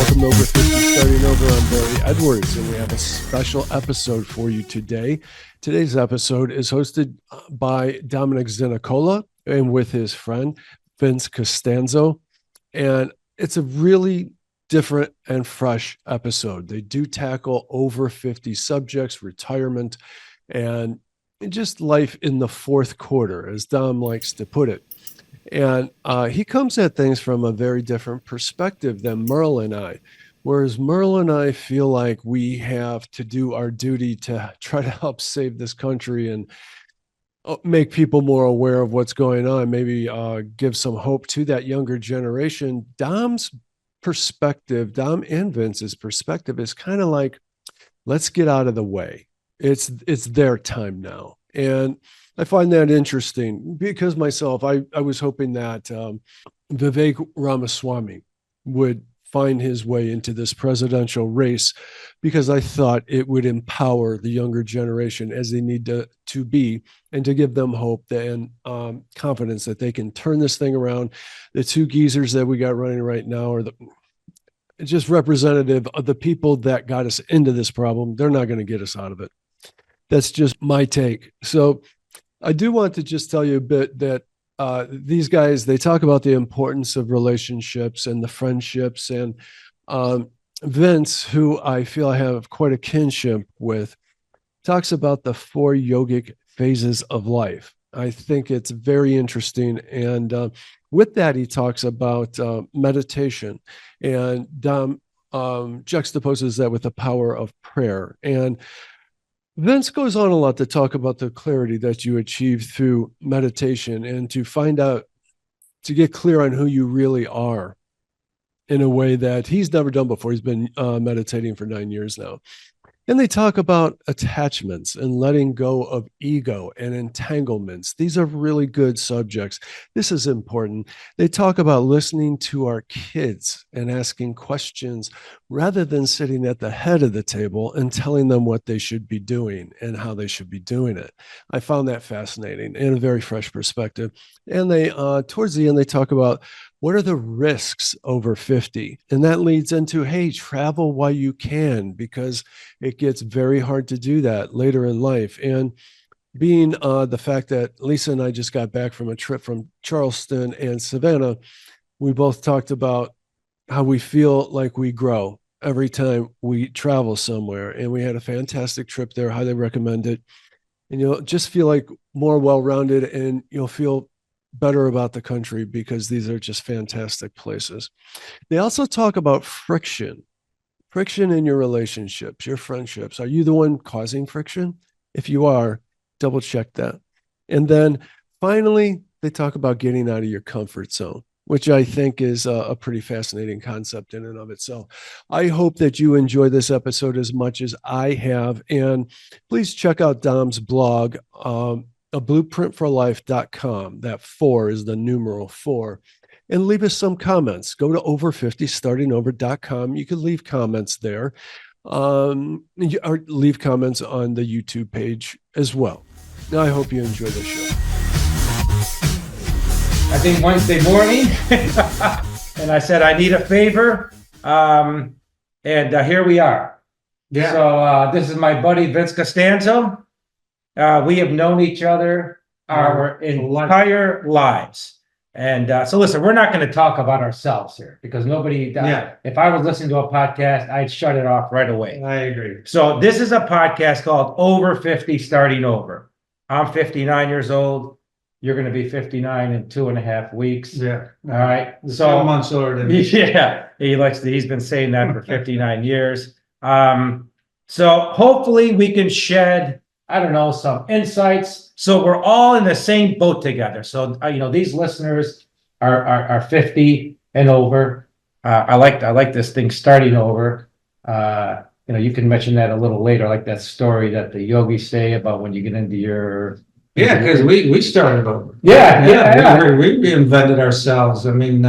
Welcome to Over 50 Starting Over. I'm Barry Edwards, and we have a special episode for you today. Today's episode is hosted by Dom Zinicola and with his friend, Vince Costanzo. And it's a really different and fresh episode. They do tackle over 50 subjects, retirement, and just life in the fourth quarter, as Dom likes to put it. And he comes at things from a very different perspective than Merle and I. Whereas Merle and I feel like we have to do our duty to try to help save this country and make people more aware of what's going on, maybe give some hope to that younger generation. Dom's perspective, Dom and Vince's perspective is kind of like, let's get out of the way. It's their time now. And I find that interesting because myself, I was hoping that Vivek Ramaswamy would find his way into this presidential race because I thought it would empower the younger generation as they need to be and to give them hope and confidence that they can turn this thing around. The two geezers that we got running right now are just representative of the people that got us into this problem. They're not going to get us out of it. That's just my take. So I do want to just tell you a bit that these guys, they talk about the importance of relationships and the friendships. And Vince, who I feel I have quite a kinship with, talks about the 4 yogic phases of life. I think it's very interesting. And with that, he talks about meditation. And Dom juxtaposes that with the power of prayer. And Vince goes on a lot to talk about the clarity that you achieve through meditation and to find out, to get clear on who you really are in a way that he's never done before. He's been meditating for 9 years now. And they talk about attachments and letting go of ego and entanglements. These are really good subjects. This is important. They talk about listening to our kids and asking questions rather than sitting at the head of the table and telling them what they should be doing and how they should be doing it. I found that fascinating and a very fresh perspective. And they, towards the end, they talk about what are the risks over 50? And that leads into, hey, travel while you can, because it gets very hard to do that later in life. And being the fact that Lisa and I just got back from a trip from Charleston and Savannah, we both talked about how we feel like we grow every time we travel somewhere. And we had a fantastic trip there. Highly recommend it. And you'll just feel like more well-rounded, and you'll feel better about the country because these are just fantastic places. They also talk about friction in your relationships, your friendships. Are you the one causing friction? If you are, double check that. And then finally, they talk about getting out of your comfort zone, which I think is a pretty fascinating concept in and of itself. I hope that you enjoy this episode as much as I have. And please check out Dom's blog, a blueprintforlife.com. That 4 is the numeral 4. And leave us some comments. Go to over50startingover.com. You can leave comments there, or leave comments on the YouTube page as well. Now, I hope you enjoy the show. I think Wednesday morning, and I said, I need a favor. And here we are. Yeah. So this is my buddy, Vince Costanzo. We have known each other our entire lives. And so listen, we're not going to talk about ourselves here because nobody, if I was listening to a podcast, I'd shut it off right away. I agree. So this is a podcast called Over 50 Starting Over. I'm 59 years old. You're going to be 59 in 2.5 weeks. Yeah. All right. So 7 months older than me. Yeah. He's been saying that for 59 years. So hopefully we can shed, I don't know, some insights. So we're all in the same boat together. So, these listeners are 50 and over. I like this thing starting over. You can mention that a little later, like that story that the yogis say about when you get into your. Yeah, because we started over. Yeah. We reinvented ourselves. I mean,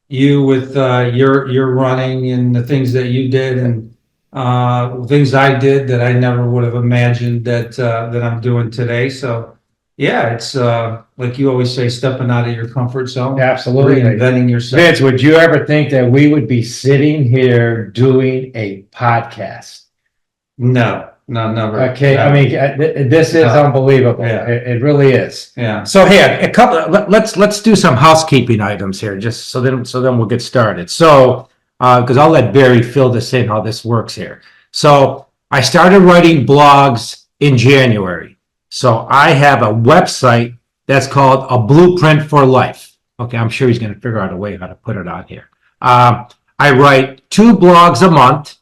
you with your running and the things that you did and things I did that I never would have imagined that I'm doing today. So, yeah, it's like you always say, stepping out of your comfort zone, Absolutely. reinventing yourself. Vince, would you ever think that we would be sitting here doing a podcast? No, never. Okay, No. I mean, this is No. unbelievable. Yeah. It really is. Yeah. So here, a couple. Let's do some housekeeping items here, just so then we'll get started. So, because I'll let Barry fill this in how this works here. So I started writing blogs in January. So I have a website that's called A Blueprint for Life. Okay, I'm sure he's going to figure out a way how to put it on here. I write 2 blogs a month.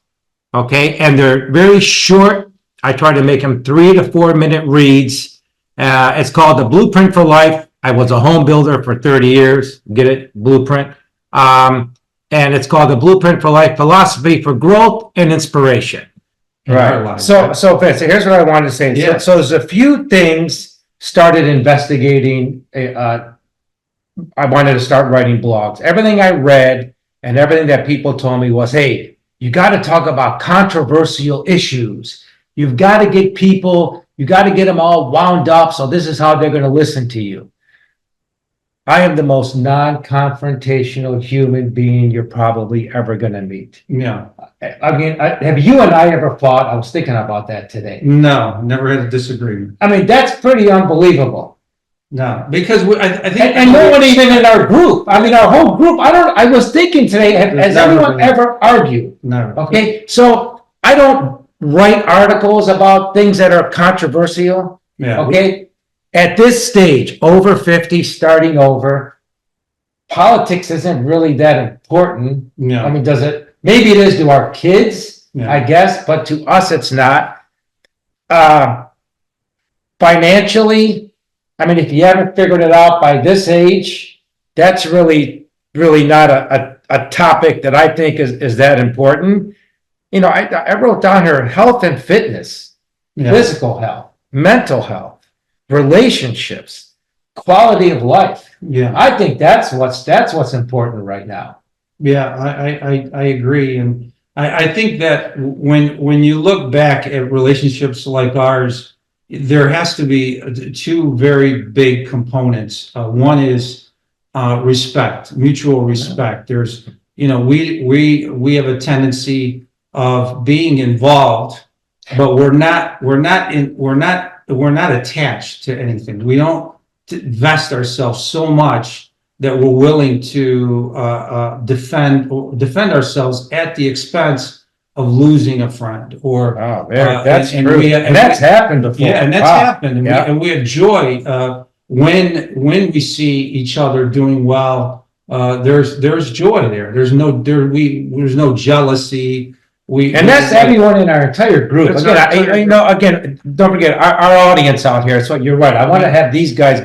Okay, and they're very short. I try to make them 3 to 4 minute reads. It's called The Blueprint for Life. I was a home builder for 30 years. Get it? Blueprint. And it's called The Blueprint for Life: Philosophy for Growth and Inspiration. Right. So Vince, here's what I wanted to say. Yeah. So there's a few things started investigating. I wanted to start writing blogs. Everything I read and everything that people told me was, hey, you got to talk about controversial issues. You've got to get people, you got to get them all wound up. So this is how they're going to listen to you. I am the most non-confrontational human being you're probably ever going to meet. Yeah. I mean, have you and I ever fought? I was thinking about that today. No, never had a disagreement. I mean, that's pretty unbelievable. No, because I think, And no one even in our group. I mean, our whole group. I was thinking today, has anyone ever argued? no. Okay, so I don't write articles about things that are controversial. Yeah. Okay, at this stage, over 50, starting over, politics isn't really that important. No. I mean, does it? Maybe it is to our kids, Yeah. I guess, but to us, it's not. Financially, I mean, if you haven't figured it out by this age, that's really not a topic that I think is that important. You know, I wrote down here health and fitness, Yeah. physical health, mental health, relationships, quality of life. Yeah. I think that's what's important right now. Yeah, I agree. And I think that when you look back at relationships like ours, there has to be 2 very big components. One is respect, mutual respect. There's, you know, we have a tendency of being involved, but we're not attached to anything. We don't invest ourselves so much that we're willing to defend ourselves at the expense of losing a friend or That's and true. we- And that's happened before. yeah, and that's Wow. happened. And, Yeah. we have joy when we see each other doing well. There's joy there. There's no jealousy. And that's everyone in our entire group. That's Again, our entire again, don't forget our audience out here. So you're right. I want to have these guys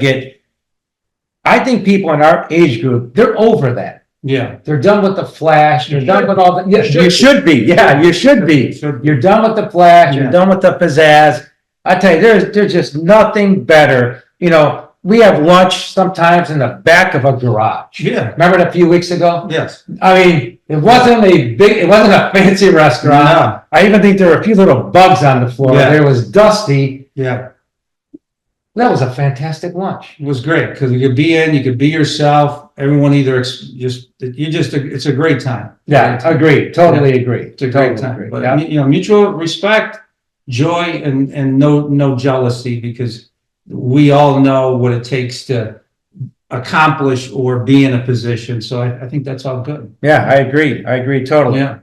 I think people in our age group, they're over that. Yeah. They're done with the flash. They're done with all the. Yes, You you should be. Yeah, you should be. Should be. You're done with the flash. You're Yeah. done with the pizzazz. I tell you, there's just nothing better. You know, we have lunch sometimes in the back of a garage. Yeah. Remember a few weeks ago? Yes. I mean, it wasn't a fancy restaurant. No. I even think there were a few little bugs on the floor. Yeah. There was dusty. Yeah. That was a fantastic lunch. It was great because you could be you could be yourself. Everyone either it's a great time. Yeah, agreed. Totally agree. It's a great Totally time. agree. But Yeah. you know, mutual respect, joy, and no jealousy, because we all know what it takes to accomplish or be in a position. So I think that's all good. Yeah, I agree. I agree totally. Yeah.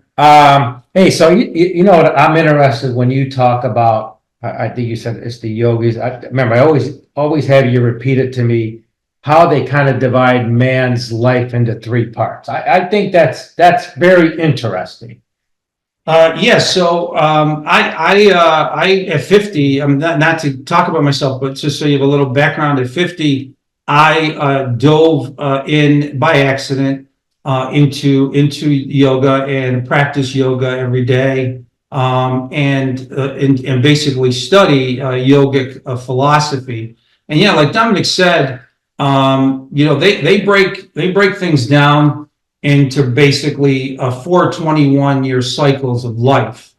Hey, so you know what? I'm interested when you talk about. I think you said it's the yogis. Remember, I always have you repeat it to me how they kind of divide man's life into 3 parts. I think that's very interesting. So I at 50, I'm not to talk about myself, but just so you have a little background, at 50, I dove in by accident into yoga and practice yoga every day, and basically study yogic philosophy. And yeah, like Dominic said, you know, they break things down into basically 4 21-year cycles of life.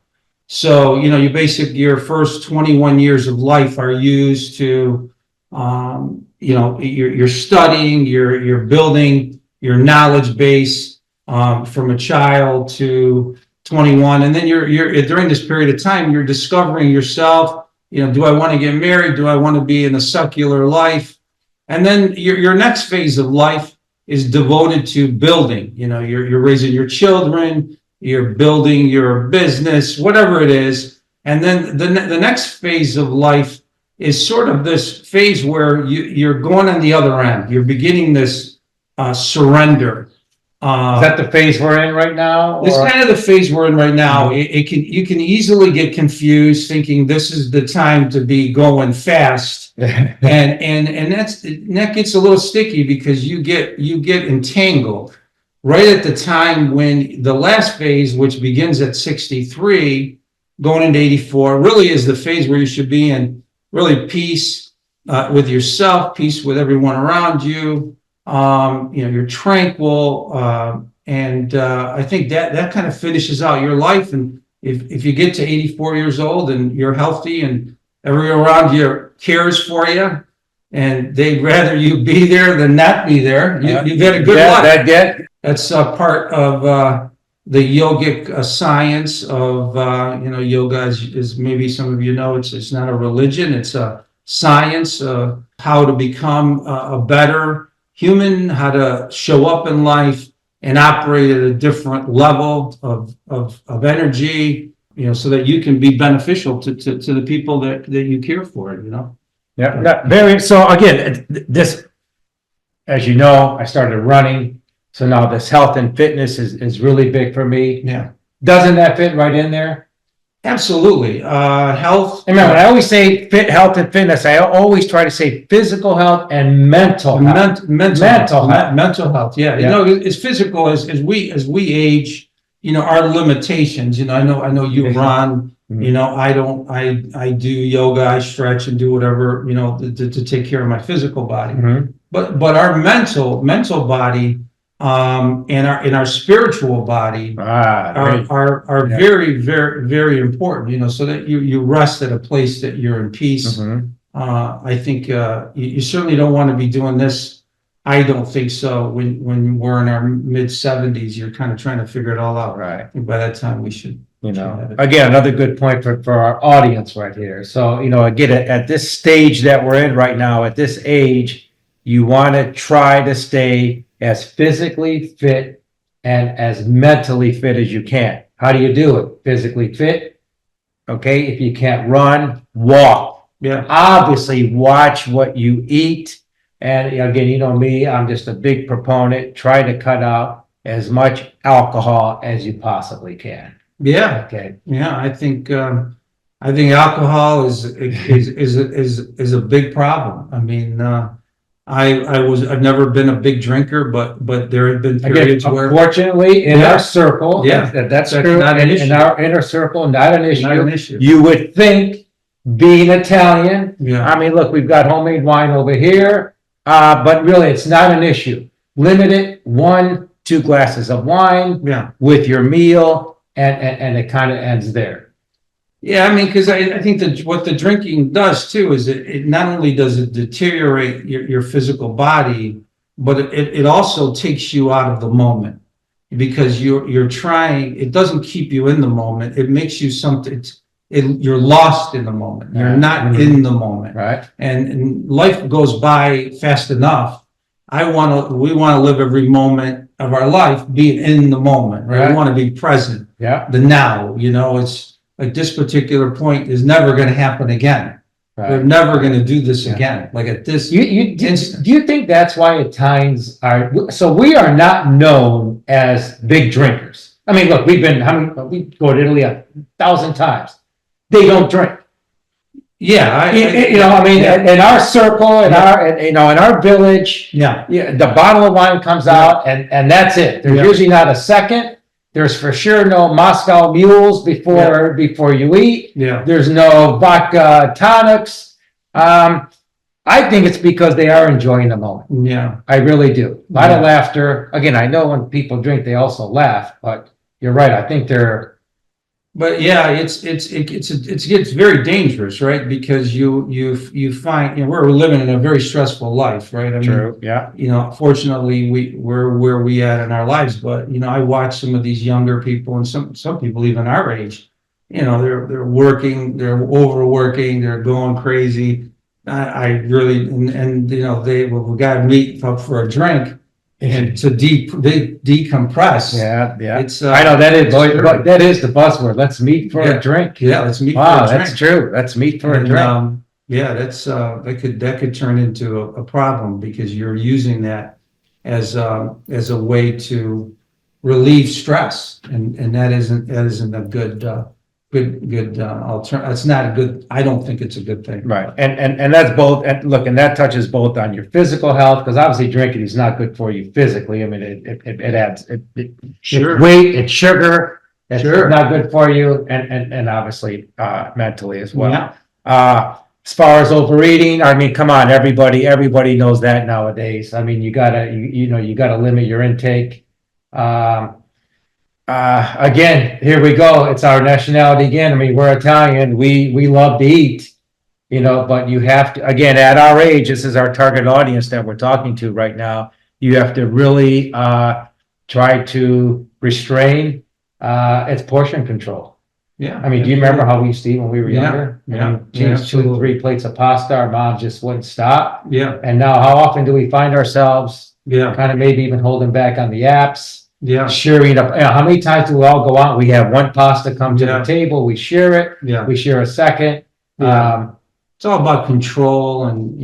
So, you know, your first 21 years of life are used to you're studying, you're building your knowledge base, from a child to 21. And then you're during this period of time, you're discovering yourself. Do I want to get married? Do I want to be in a secular life? And then your next phase of life is devoted to building. You're raising your children, you're building your business, whatever it is. And then the next phase of life is sort of this phase where you're going on the other end. You're beginning this surrender. Is that the phase we're in right now? It's kind of the phase we're in right now. You can easily get confused thinking this is the time to be going fast. and that gets a little sticky because you get entangled right at the time when the last phase, which begins at 63, going into 84, really is the phase where you should be in really peace with yourself, peace with everyone around you. You're tranquil, and I think that kind of finishes out your life. And if you get to 84 years old and you're healthy and everyone around you cares for you, and they'd rather you be there than not be there, you've had a good life. That's part of the yogic science of yoga. Is maybe some of you know, it's not a religion; it's a science of how to become a better human, how to show up in life and operate at a different level of energy, so that you can be beneficial to the people that you care for, Yeah. So again, this, as you know, I started running. So now this health and fitness is really big for me. Yeah. Doesn't that fit right in there? Absolutely. Health. Remember, when I always say health and fitness, I always try to say physical health and mental health. Mental health. Yeah. It's physical as we age, our limitations, I know you run, I do yoga, I stretch and do whatever, to take care of my physical body. Mm-hmm. But our mental body, and our spiritual body are very, very, very important, so that you rest at a place that you're in peace. Mm-hmm. I think you certainly don't want to be doing this. I don't think so. When we're in our mid 70s, you're kind of trying to figure it all out. Right. By that time, we should. Again, another good point for our audience right here. So, again, at this stage that we're in right now, at this age, you want to try to stay as physically fit and as mentally fit as you can. How do you do it? Physically fit. Okay. If you can't run, walk. Yeah. Obviously, watch what you eat. And again, me, I'm just a big proponent. Try to cut out as much alcohol as you possibly can. Yeah. Okay. Yeah. I think alcohol is a big problem. I mean, I've never been a big drinker, but there have been periods where, unfortunately, in our circle, that's true. Not an issue. In our inner circle, not an issue. Not an issue. You would think, being Italian, Yeah. I mean, look, we've got homemade wine over here, but really, it's not an issue. Limit it 1-2 glasses of wine with your meal, and it kind of ends there. Yeah, I mean, because I think that what the drinking does too is it not only does it deteriorate your physical body, but it also takes you out of the moment, because you're trying. It doesn't keep you in the moment. It makes you something. You're lost in the moment. You're not in the moment. Right. And life goes by fast enough. We want to live every moment of our life being in the moment. Right. We want to be present. Yeah. The now. It's like this particular point is never going to happen again. Right. We're never going to do this again. Like at this instant. Do you think that's why Italians are? So we are not known as big drinkers. I mean, look, we go to Italy 1,000 times. They don't drink. Yeah, in our circle, in our village, the bottle of wine comes out, and that's it. There's usually not a second. There's for sure no Moscow mules before you eat. Yeah. There's no vodka tonics. I think it's because they are enjoying the moment. Yeah. I really do. A lot of laughter. Again, I know when people drink, they also laugh, but you're right. I think they're But yeah, it gets very dangerous, right? Because you find, we're living in a very stressful life, right? I mean, Yeah. Fortunately, we're where we at in our lives, but I watch some of these younger people and some people even our age, they're working, they're overworking, they're going crazy. I really, and we got to meet up for a drink and to decompress. Yeah. It's I know that is, sure. that is the buzzword. Let's meet for Yeah. a drink. Yeah, let's meet Wow, for a drink. that's true. Let's meet for a And, drink. yeah, that could turn into a problem because you're using that as a way to relieve stress, and that isn't a good alternative. It's not a good. I don't think it's a good thing. Right. And that's both, and look, and that touches both on your physical health, because obviously drinking is not good for you physically. I mean, it adds, Sure. it's weight, it's sugar, it's Sure. not good for you, and obviously, mentally as well. Yeah. As far as overeating, I mean, come on, everybody knows that nowadays. I mean, you gotta limit your intake. Again, here we go. It's our nationality again. I mean, we're Italian. We love to eat, but you have to, again, at our age, this is our target audience that we're talking to right now. You have to really try to restrain its portion control. Yeah. I mean, do you remember how we used to eat when we were Yeah. younger? Yeah. I mean, geez, 2 or 3 plates of pasta, our mom just wouldn't stop. Yeah. And now how often do we find ourselves Yeah. kind of maybe even holding back on the apps? Yeah. Sharing up, how many times do we all go out? We have one pasta come to Yeah. the table, we share it, Yeah. we share a second. Yeah. It's all about control, and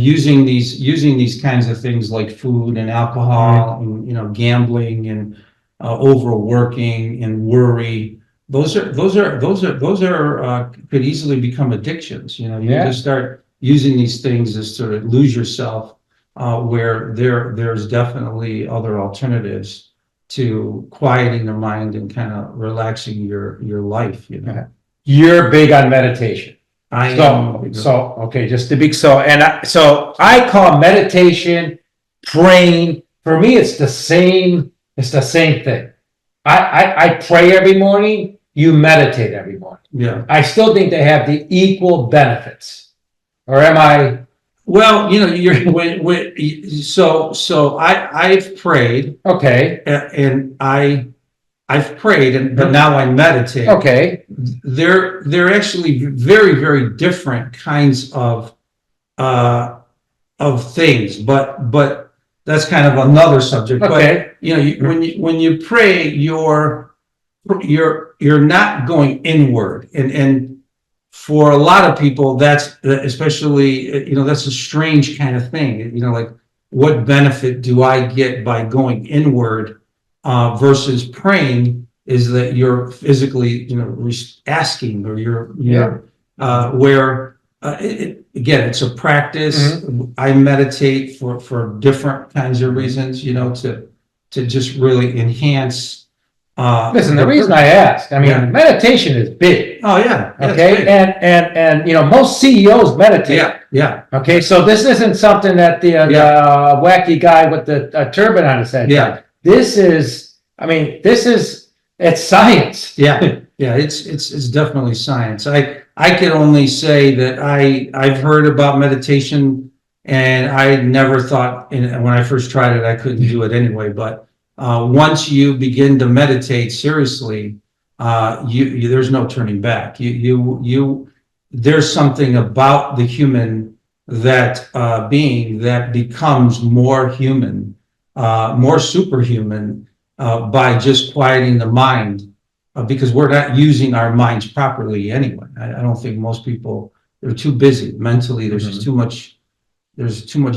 using these kinds of things like food and alcohol and gambling and overworking and worry. Those are could easily become addictions. You just start using these things to sort of lose yourself. Where there's definitely other alternatives to quieting the mind and kind of relaxing your life. You're big on meditation. I am. So okay, just to be so, so I call meditation, praying. For me, it's the same. It's the same thing. I pray every morning. You meditate every morning. Yeah. I still think they have the equal benefits. Or am I? Well, so I've prayed. Okay. And I've prayed, but now I meditate. Okay. They're actually very, very different kinds of things, but that's kind of another subject. Okay. But when you pray, you're not going inward, and for a lot of people, that's especially, that's a strange kind of thing. Like, what benefit do I get by going inward versus praying? Is that you're physically, asking, or again, it's a practice. I meditate for different kinds of reasons, to just really enhance. Listen, the reason I asked, I mean, meditation is big. Oh yeah. Okay. And most CEOs meditate. Yeah. Yeah. Okay. So this isn't something that the wacky guy with the turban on his head. Yeah. This is, it's science. Yeah. Yeah. It's definitely science. I can only say that I've heard about meditation, and I never thought, when I first tried it, I couldn't do it anyway, but once you begin to meditate seriously, there's no turning back. There's something about the human being that becomes more human, more superhuman, by just quieting the mind, because we're not using our minds properly anyway. I don't think most people, they're too busy mentally. There's just too much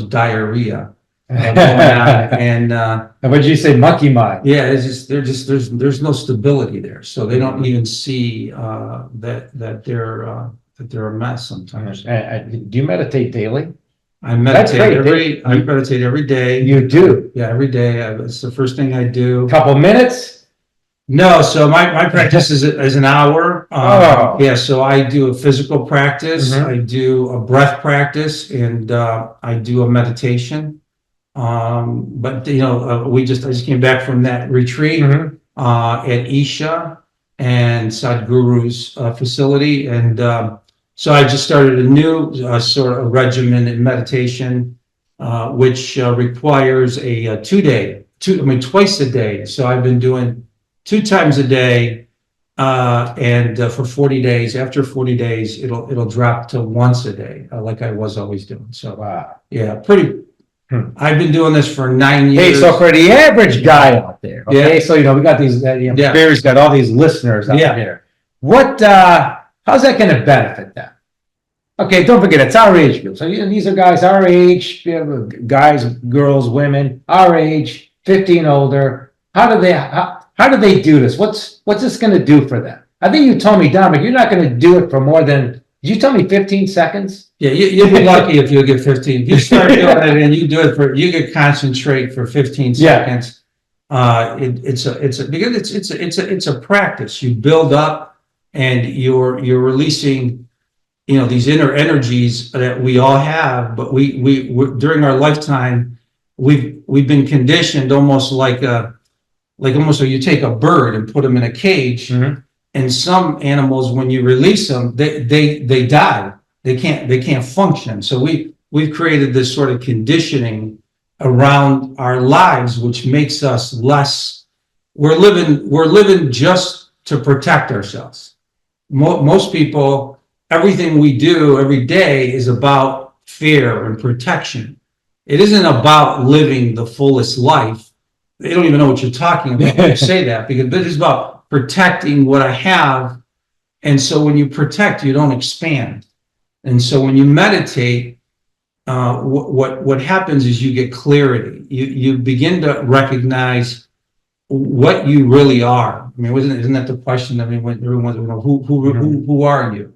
diarrhea. And what did you say, monkey mind? Yeah, there's no stability there, so they don't even see that they're a mess sometimes. Do you meditate daily? I meditate every day. You do? Yeah, every day. It's the first thing I do. Couple minutes? No, so my practice is an hour. Yeah, so I do a physical practice, I do a breath practice, and I do a meditation. But I just came back from that retreat, at Isha and Sadhguru's facility. And so I just started a new sort of regimen in meditation, which requires a twice a day. So I've been doing 2 times a day, and for 40 days. After 40 days, it'll drop to once a day, like I was always doing. So Wow. yeah, pretty. I've been doing this for 9 years. Hey, so for the average guy out there, okay, Yeah. so we got these, Yeah. Barry's got all these listeners out Yeah. there. What, how's that going to benefit them? Okay, don't forget, it's our age group. So these are guys our age, guys, girls, women, our age, 50 and older. How do they do this? What's this going to do for them? I think you told me, Dominic, you're not going to do it for more than, did you tell me 15 seconds? Yeah, you'll be lucky if you get 15. If you start doing it and you do it you could concentrate for 15 seconds. It's a practice. You build up and you're releasing, these inner energies that we all have, but we during our lifetime, we've been conditioned almost like you take a bird and put them in a cage. Mm-hmm. And some animals, when you release them, they die. They can't function. So we've created this sort of conditioning around our lives, which makes us less. We're living just to protect ourselves. Most people, everything we do every day is about fear and protection. It isn't about living the fullest life. They don't even know what you're talking about when you say that, because it's about protecting what I have. And so when you protect, you don't expand. And so when you meditate, what happens is you get clarity. You begin to recognize what you really are. I mean, isn't that the question? I mean, when everyone's, who are you?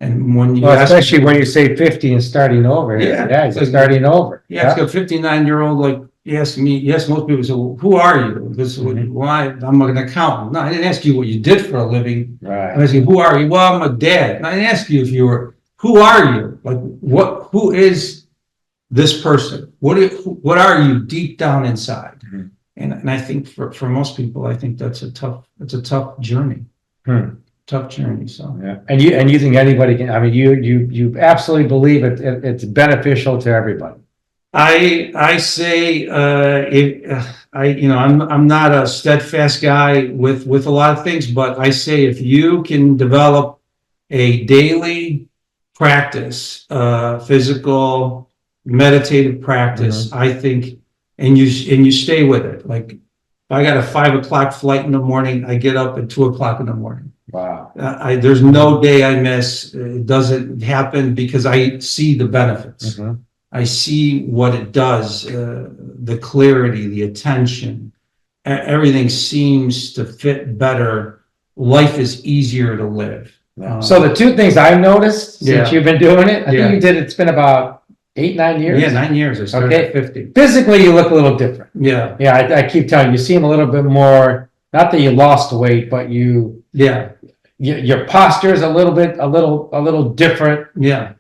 And when you especially when you say 50 and starting over. Yeah, it's starting over. Yeah, it's a 59-year-old, like, you ask most people say, well, who are you? Because why? I'm an accountant. No, I didn't ask you what you did for a living. Right. I'm asking, who are you? Well, I'm a dad. And I didn't ask you if you were, who are you? Like, who is this person? What are you deep down inside? Mm-hmm. And I think for most people, I think it's a tough journey. Tough journey. So yeah. And you think anybody can, I mean, you absolutely believe it's beneficial to everybody. I say I'm not a steadfast guy with a lot of things, but I say if you can develop a daily practice, physical meditative practice, I think, and you stay with it. Like if I got a 5 o'clock flight in the morning, I get up at 2 o'clock in the morning. Wow. There's no day I miss. It doesn't happen because I see the benefits. I see what it does, the clarity, the attention, everything seems to fit better. Life is easier to live. So the 2 things I've noticed since you've been doing it, I think you did, it's been about 8-9 years. Yeah, 9 years. I started at 50. Physically, you look a little different. Yeah. Yeah, I keep telling you, you seem a little bit more, not that you lost weight, but your posture is a little different. Yeah.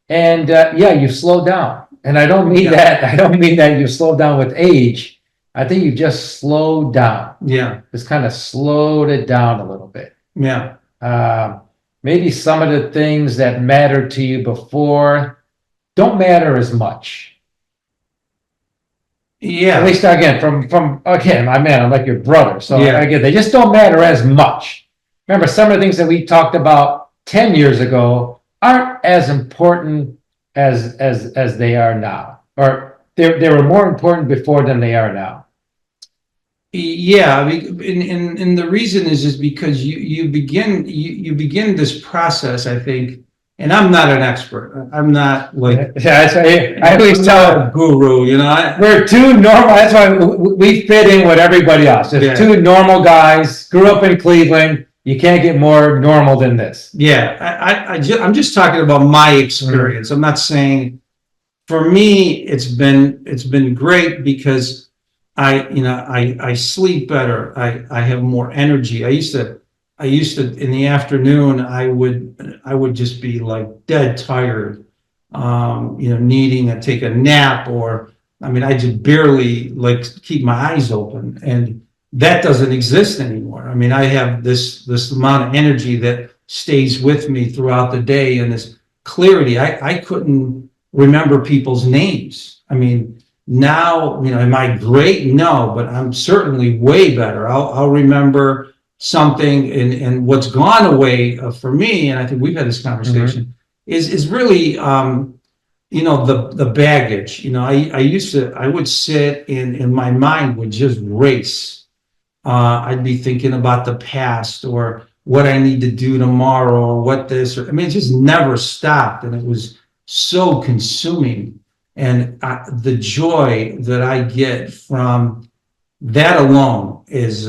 You've slowed down. And I don't mean that you slowed down with age. I think you just slowed down. Yeah. Just kind of slowed it down a little bit. Yeah. Maybe some of the things that mattered to you before don't matter as much. Yeah. At least again, from I'm like your brother. So again, they just don't matter as much. Remember, some of the things that we talked about 10 years ago aren't as important as they are now, or they were more important before than they are now. Yeah, I mean, and the reason is because you begin this process, I think, and I'm not an expert. I'm not like I always tell a guru, we're 2 normal. That's why we fit in with everybody else. There's 2 normal guys, grew up in Cleveland. You can't get more normal than this. Yeah, I'm just talking about my experience. I'm not saying, for me, it's been great because I sleep better. I have more energy. I used to in the afternoon, I would just be like dead tired, needing to take a nap, or I just barely like keep my eyes open. And that doesn't exist anymore. I mean, I have this amount of energy that stays with me throughout the day, and this clarity. I couldn't remember people's names. I mean, now, am I great? No, but I'm certainly way better. I'll remember something, and what's gone away for me, and I think we've had this conversation, is really the baggage. I would sit in my mind would just race. I'd be thinking about the past, or what I need to do tomorrow, or what this, or, I mean, it just never stopped, and it was so consuming. And the joy that I get from that alone is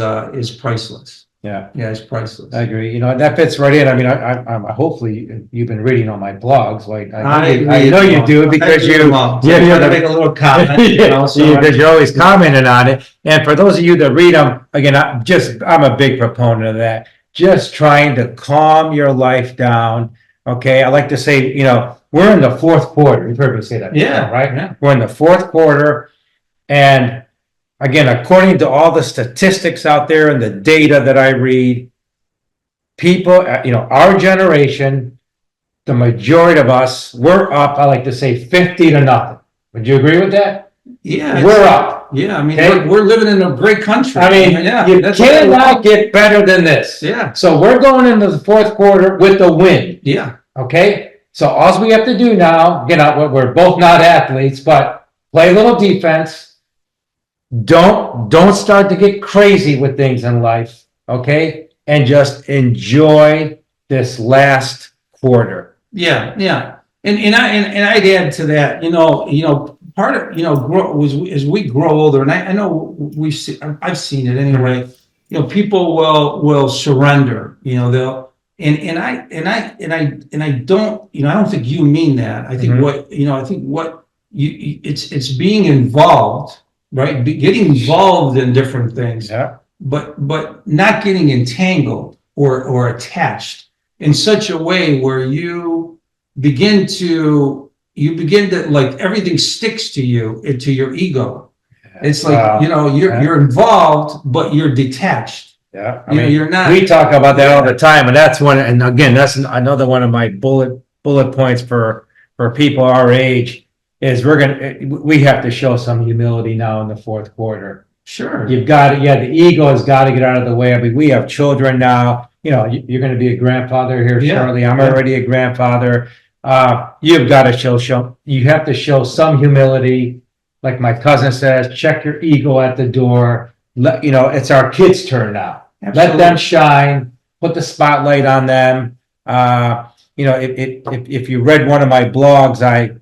priceless. Yeah, It's priceless. I agree. That fits right in. I mean, I'm hopefully you've been reading all my blogs. Like I know you do, because you make a little comment. Because you're always commenting on it. And for those of you that read them, again, I'm a big proponent of that. Just trying to calm your life down. Okay, I like to say, we're in the fourth quarter. You've heard me say that before, right? Yeah. We're in the fourth quarter, and again, according to all the statistics out there and the data that I read, people, our generation, the majority of us, we're up, I like to say 50-0. Would you agree with that? Yeah. We're up. Yeah, I mean, Okay? we're living in a great country. I mean, you cannot get better than this. Yeah. So we're going into the fourth quarter with a win. Yeah. Okay? So all we have to do now, we're both not athletes, but play a little defense. Don't start to get crazy with things in life, okay? And just enjoy this last quarter. Yeah. And I'd add to that, part of, as we grow older, and I know I've seen it anyway, people will surrender, they'll, and I don't, I don't think you mean that. I think it's being involved, right? Getting involved in different things, but not getting entangled or attached in such a way where you begin to like everything sticks to you, to your ego. It's like, you're involved, but you're detached. Yeah, I mean, you're not. We talk about that all the time, and that's one. And again, that's another one of my bullet points for people our age is we have to show some humility now in the fourth quarter. Sure, you've got to. Yeah, the ego has got to get out of the way. I mean, we have children now. You're going to be a grandfather here shortly. I'm already a grandfather. You've got to you have to show some humility. Like my cousin says, check your ego at the door. It's our kids' turn now. Absolutely. Let them shine. Put the spotlight on them. If you read one of my blogs, I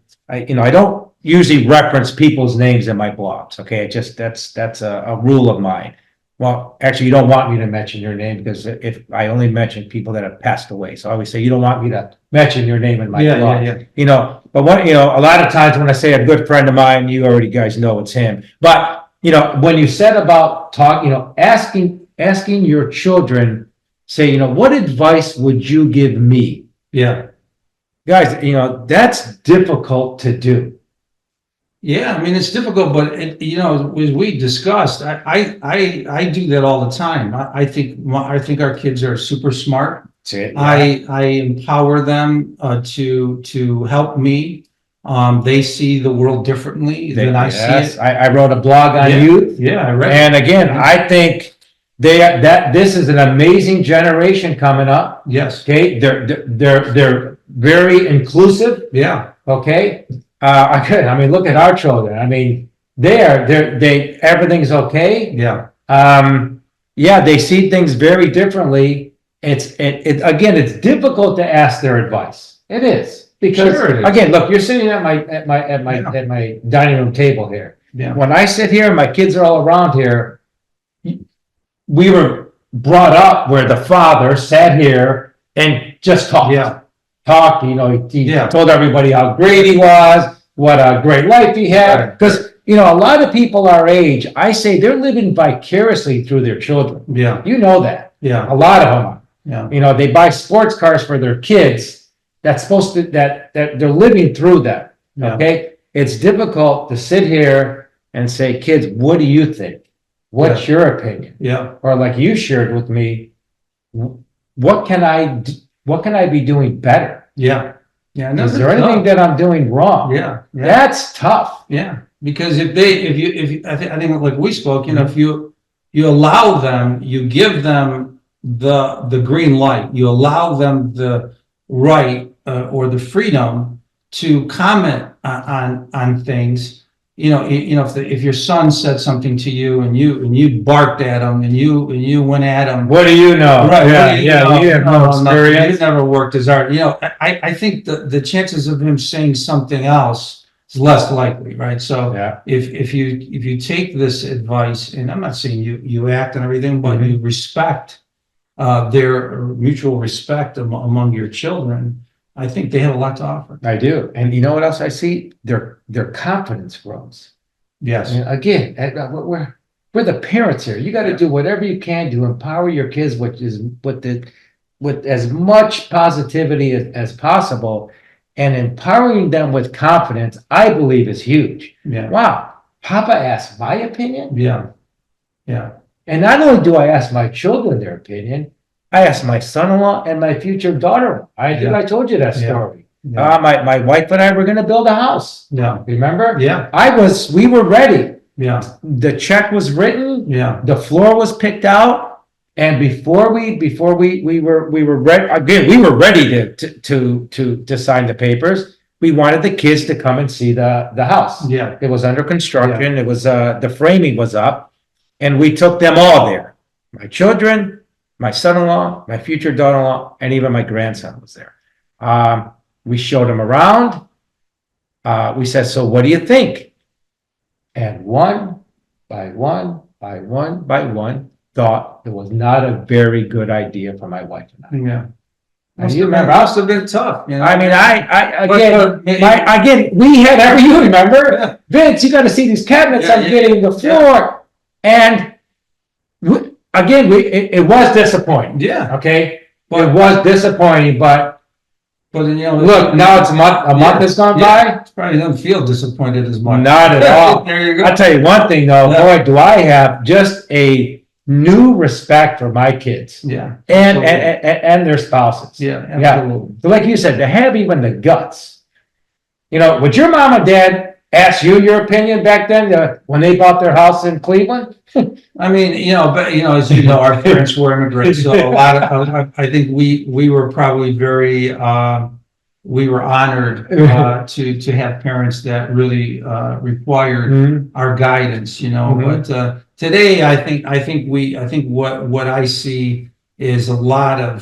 don't usually reference people's names in my blogs. Okay, that's a rule of mine. Well, actually, you don't want me to mention your name, because if I only mention people that have passed away, so I always say you don't want me to mention your name in my blog. But a lot of times when I say a good friend of mine, you already guys know it's him. But when you said about asking your children, say, what advice would you give me? Yeah. Guys, that's difficult to do. Yeah, I mean, it's difficult, but as we discussed, I do that all the time. I think our kids are super smart. I empower them to help me. They see the world differently than I see it. I wrote a blog on youth. Yeah, I read it. And again, I think this is an amazing generation coming up. Yes. Okay, they're very inclusive. Yeah. Okay. I mean, look at our children. I mean, they everything's okay. Yeah. They see things very differently. It's difficult to ask their advice. It is. Because again, look, you're sitting at my dining room table here. Yeah. When I sit here and my kids are all around here, we were brought up where the father sat here and just talked. Yeah. Talked, he told everybody how great he was, what a great life he had. Because a lot of people our age, I say they're living vicariously through their children. Yeah. You know that. Yeah. A lot of them are. Yeah. They buy sports cars for their kids. That's supposed to that they're living through that. Yeah. Okay, it's difficult to sit here and say, kids, what do you think? What's your opinion? Yeah, Or like you shared with me, what can I be doing better? yeah, yeah. And Is those there are anything tough. that I'm doing wrong? Yeah, yeah, That's tough. yeah. Because if you, I think like we spoke, you know, if you allow them, you give them the green light, you allow them the right or the freedom to comment on things. You know, if your son said something to you and you barked at him and you went at him. What do you know? Right. Yeah, You yeah. know, You have no experience. He's never worked as hard. You know, I think the chances of him saying something else is less likely, right? So Yeah. if you take this advice, and I'm not saying you act and everything, but you respect their mutual respect among your children, I think they have a lot to offer. I do. And you know what else I see? Their confidence grows. Yes. And again, we're the parents here. You got to do whatever you can to empower your kids, with as much positivity as possible, and empowering them with confidence, I believe, is huge. Yeah. Wow, Papa asked my opinion, Yeah. Yeah. and not only do I ask my children their opinion, I asked my son-in-law and my future daughter. I think Yeah. I told you that Yeah. story. Yeah. My wife and I were going to build a house. Yeah. Remember? Yeah. We were ready. Yeah. The check was written. Yeah. The floor was picked out, and before we were ready again. We were ready to sign the papers. We wanted the kids to come and see the house. Yeah. It was under construction. It was the framing was up, and we took them all there. My children, my son-in-law, my future daughter-in-law, and even my grandson was there. We showed them around. We said, "So what do you think?" And one by one thought it was not a very good idea for my wife and I. Yeah. And you remember, Must have been tough. You know? I mean, But- again, we had every, you remember, Yeah. Vince, you got to see these cabinets Yeah, I'm yeah. getting, the floor. And it was disappointing. Yeah. Okay. But- It was disappointing, but But you know, look, now it's a month has gone by. Probably doesn't feel disappointed as much. Not at all. There you go. I'll tell you one thing though, Yeah. boy, do I have just a new respect for my kids Yeah. and Absolutely. and their spouses. Yeah. Yeah. Absolutely. So like you said, to have even the guts. You know, would your mom and dad ask you your opinion back then when they bought their house in Cleveland? I mean, but as you know, our parents were immigrants, so a lot of, I think we were probably very, we were honored to have parents that really required Mhm. our guidance, Mhm. But today, I think what I see is a lot of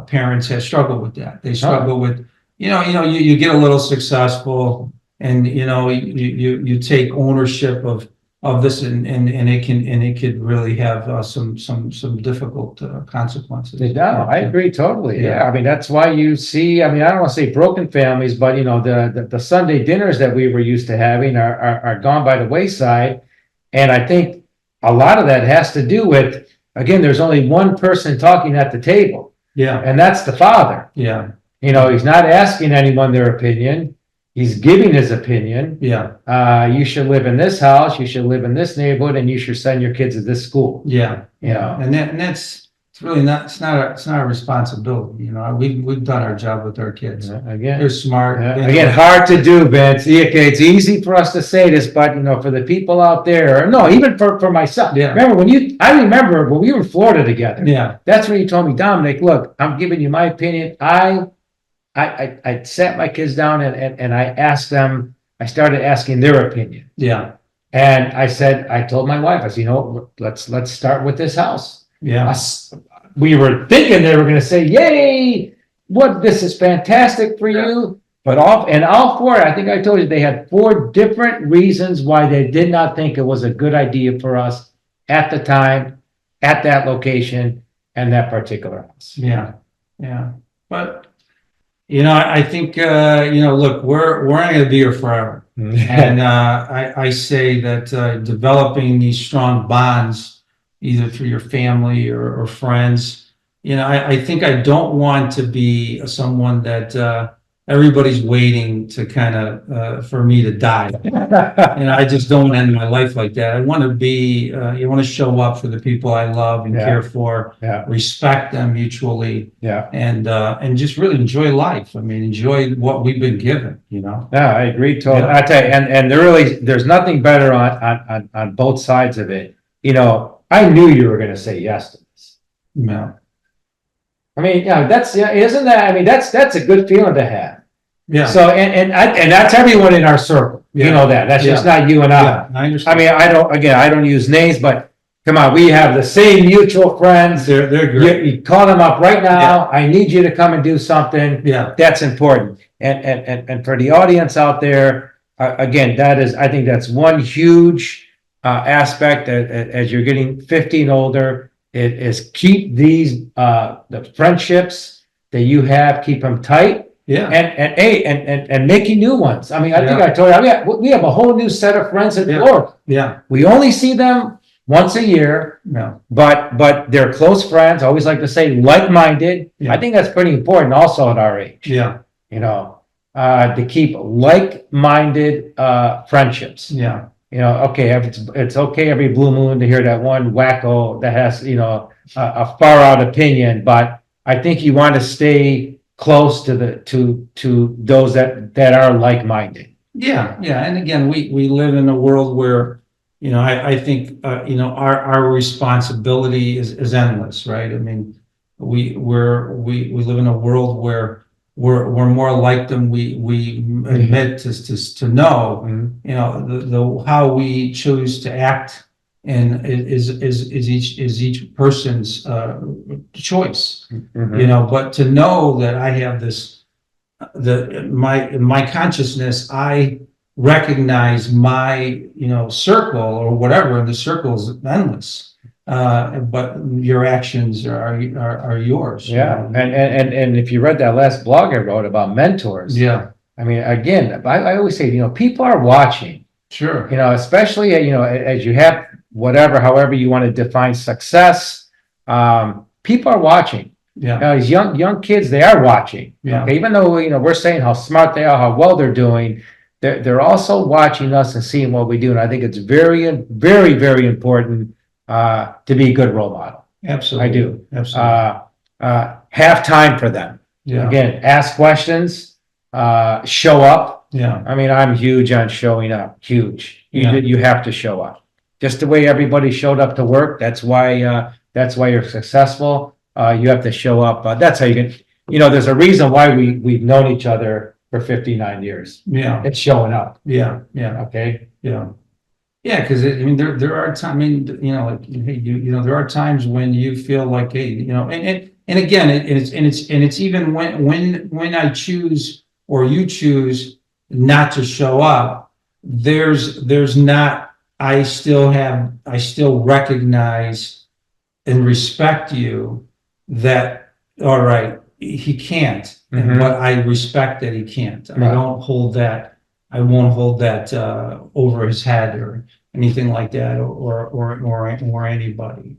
parents have struggled with that. They struggle with, you get a little successful, and you take ownership of this, and it could really have some difficult consequences. No, I agree totally. Yeah. Yeah. I mean, that's why you see, I mean, I don't want to say broken families, but the Sunday dinners that we were used to having are gone by the wayside. And I think a lot of that has to do with, again, there's only one person talking at the table, Yeah, and that's the father. yeah, He's not asking anyone their opinion. He's giving his opinion. yeah, You should live in this house, you should live in this neighborhood, and you should send your kids to this school. yeah. Yeah. And that's really not, it's not a responsibility, we've done our job with our kids. Again. They're smart. Again, hard to do, Vince. Okay, it's easy for us to say this, but for the people out there, no, even for myself. Yeah. Remember I remember when we were in Florida together. Yeah, That's when you told me, Dominic, look, I'm giving you my opinion. I sat my kids down and I asked them, I started asking their opinion. yeah, And I told my wife, I said, let's start with this house. yeah, We were thinking they were going to say, yay, this is fantastic for you. But all four, I think I told you, they had 4 different reasons why they did not think it was a good idea for us at the time, at that location, and that particular house. yeah, yeah. But, I think, look, we're not gonna be here forever. And I say that developing these strong bonds, either through your family or friends, I think I don't want to be someone that everybody's waiting to kind of, for me to die. And I just don't want to end my life like that. I want to be, you want to show up for the people I love and Yeah. care for, Yeah. respect them mutually, Yeah. and just really enjoy life. I mean, enjoy what we've been given, you know? No, I agree totally. Yeah. I tell you, and there's nothing better on both sides of it. You know, I knew you were gonna say yes to this. Yeah. I mean, yeah, isn't that, I mean, that's a good feeling to have. Yeah. So, and that's everyone in our circle. You Yeah. know that. That's just not you and Yeah, I. I understand. I mean, I don't use names, but come on, we have the same mutual friends. They're You, great. you call them up right now. I need you to come and do something. Yeah. That's important. And for the audience out there, again, I think that's one huge aspect as you're getting 50 and older, is keep these the friendships that you have, keep them tight, Yeah. and making new ones. I mean, I think Yeah. I told you, we have a whole new set of friends at Yeah. work. Yeah. We only see them once a year, Yeah. but they're close friends. I always like to say like-minded. Yeah. I think that's pretty important also at our age. Yeah. You know, to keep like-minded friendships. Yeah. You know, okay, it's okay every blue moon to hear that one wacko that has, you know, a far out opinion, but I think you want to stay close to those that are like-minded. Yeah. Yeah. And again, we live in a world where, you know, I think, you know, our responsibility is endless, right? I mean, we live in a world where we're more alike than we admit to know. You know, the how we choose to act and is each person's choice. You know, but to know that I have this, my consciousness, I recognize my, you know, circle or whatever, and the circle is endless. But your actions are yours. you Yeah, know? and if you read that last blog I wrote about mentors, Yeah, I mean, again, I always say, you know, people are watching, sure. you know, especially, you know, as you have however you want to define success, people are watching. Yeah, Now, these young kids, they are watching. Yeah. Okay? Even though, you know, we're saying how smart they are, how well they're doing, they're also watching us and seeing what we do. And I think it's very, very, very important to be a good role model. absolutely. I do. Absolutely. Have time for them. Yeah, Again, ask questions, show up. yeah, I mean, I'm huge on showing up. Huge. Yeah. You have to show up. Just the way everybody showed up to work. That's why you're successful. You have to show up. That's how you can. You know, there's a reason why we've known each other for 59 years. yeah, It's showing up. yeah, yeah, Okay. yeah. Yeah, because I mean, there are times. I mean, you know, like hey, you know, there are times when you feel like, hey, you know, and again, it's even when I choose or you choose not to show up, there's not. I still recognize and respect you that, all right, he can't, Mhm. but I respect that he can't. I Right. don't hold that. I won't hold that over his head or anything like that, or anybody.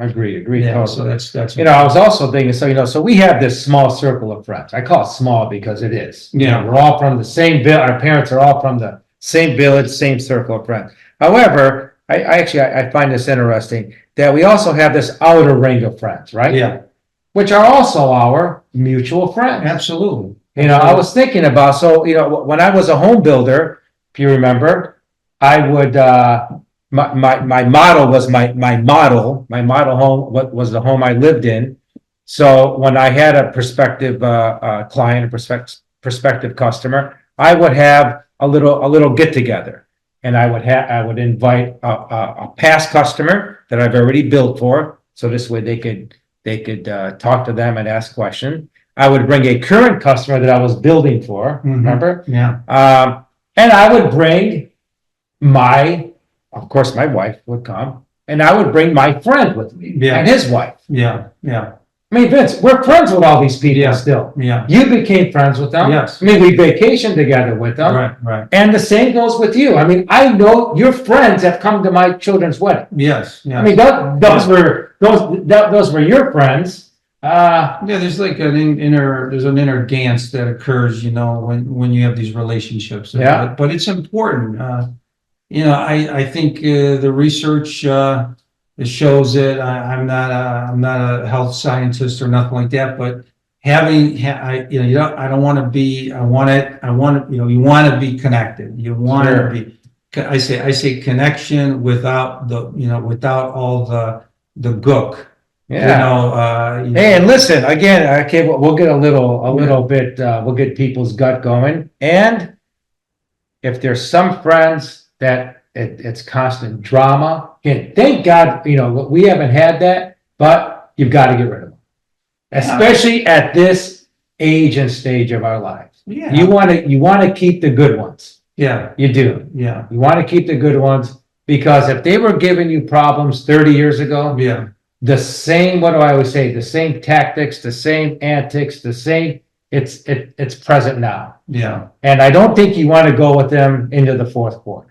Agree. Yeah, Totally. so that's You know, I was also thinking, so, you know, so we have this small circle of friends. I call it small because it is. You Yeah. know, we're all from the same village. Our parents are all from the same village, same circle of friends. However, I find this interesting that we also have this outer ring of friends, right? yeah, Which are also our mutual friends. absolutely. You know, I was thinking about, so, you know, when I was a home builder, if you remember, I would, my model was my model home, what was the home I lived in. So when I had a prospective, client, a prospective customer, I would have a little get together. And I would invite a past customer that I've already built for. So this way they could talk to them and ask questions. I would bring a current customer that I was building for, Mhm. remember? Yeah, And I would bring of course, my wife would come, and I would bring my friend with me Yeah. and his wife. yeah, yeah, I mean, Vince, we're friends with all these people Yeah. still. yeah. You became friends with them. Yes. I mean, we vacationed together with them. Right. And the same goes with you. I mean, I know your friends have come to my children's wedding. Yes, yeah. I mean, those were your friends. Yeah, there's like there's an inner dance that occurs, when you have these relationships. Yeah. But it's important. I think the research it shows it. I'm not a health scientist or nothing like that, but I don't want to be. I want it. You want to be connected. You want Sure. to be. I say connection without without all the gook. Yeah. Hey, and listen, again, okay, we'll get a little bit, we'll get people's gut going. And if there's some friends that it's constant drama, again, thank God, we haven't had that, but you've got to get rid of them. Especially at this age and stage of our lives. Yeah. You want to keep the good ones. Yeah. You do. Yeah. You want to keep the good ones because if they were giving you problems 30 years ago, Yeah. the same, what do I always say? The same tactics, the same antics, it's present now. Yeah. And I don't think you want to go with them into the fourth quarter.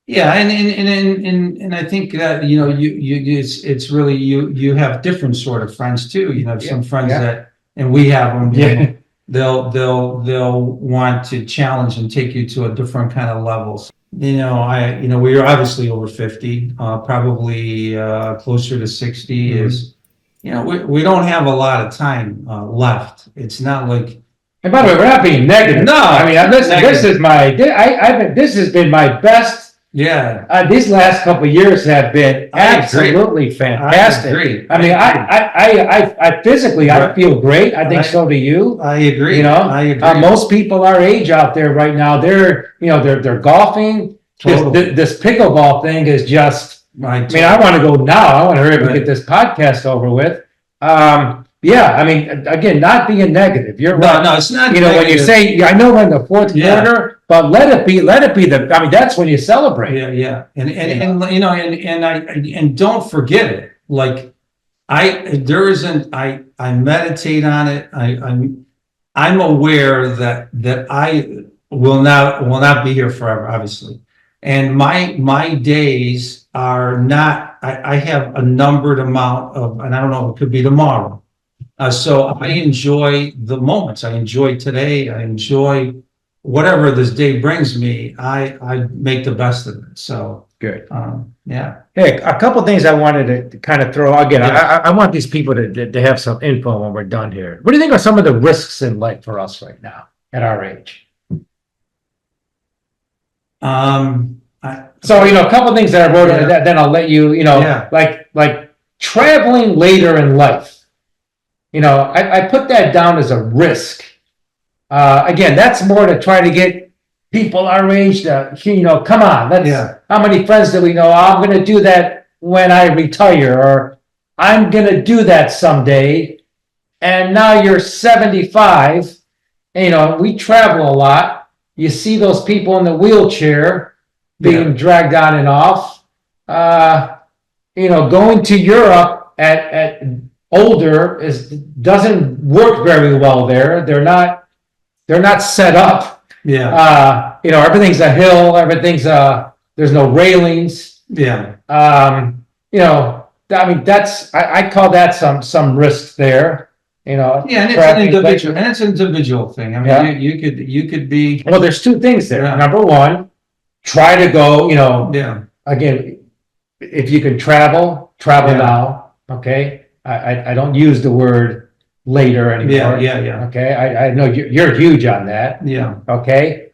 Yeah, and I think that it's really you have different sort of friends too. Some friends that, and we have them. Yeah. They'll want to challenge and take you to a different kind of levels. We are obviously over 50, probably closer to 60. Mhm. Is we don't have a lot of time left. It's not like. And by the way, we're not being negative. No, I mean, listen, this is this has been my best. Yeah. These last couple of years have been I agree. absolutely fantastic. I agree. I mean, I physically, I feel great. I think so do you. I agree. I agree. Most people our age out there right now, they're golfing. Totally. This pickleball thing is just, Right. I mean, I want to go now. I want to hurry up and Right. get this podcast over with. Yeah, I mean, again, not being negative. You're right. No, it's not. When you negative. say, I know we're in the fourth Yeah. quarter, but let it be that's when you celebrate. Yeah, and don't forget it. Like I meditate on it. I'm aware that I will not be here forever, obviously. And my days are not, I have a numbered amount of, and I don't know, it could be tomorrow. So I enjoy the moments. I enjoy today. I enjoy whatever this day brings me. I make the best of it. So Good. yeah. Hey, a couple things I wanted to kind of throw again. Yeah. I want these people to have some info when we're done here. What do you think are some of the risks in life for us right now at our age? So, a couple things that I wrote, Yeah. then I'll let you, Yeah. like traveling later in life. I put that down as a risk. Again, that's more to try to get people our age to, come on, how many friends do we know? I'm going to do that when I retire, or I'm going to do that someday. And now you're 75, and, we travel a lot. You see those people in the wheelchair being dragged on and off. Going to Europe at older doesn't work very well there. They're not set up. Yeah. Everything's a hill. There's no railings. Yeah. I call that some risk there. Yeah, and it's an individual thing. I mean, you could be. Well, there's two things there. Yeah. Number one, try to go, Yeah. again, if you can travel Yeah. now. Okay. I don't use the word later anymore. Yeah. Okay. I know you're huge on that. Yeah. Okay.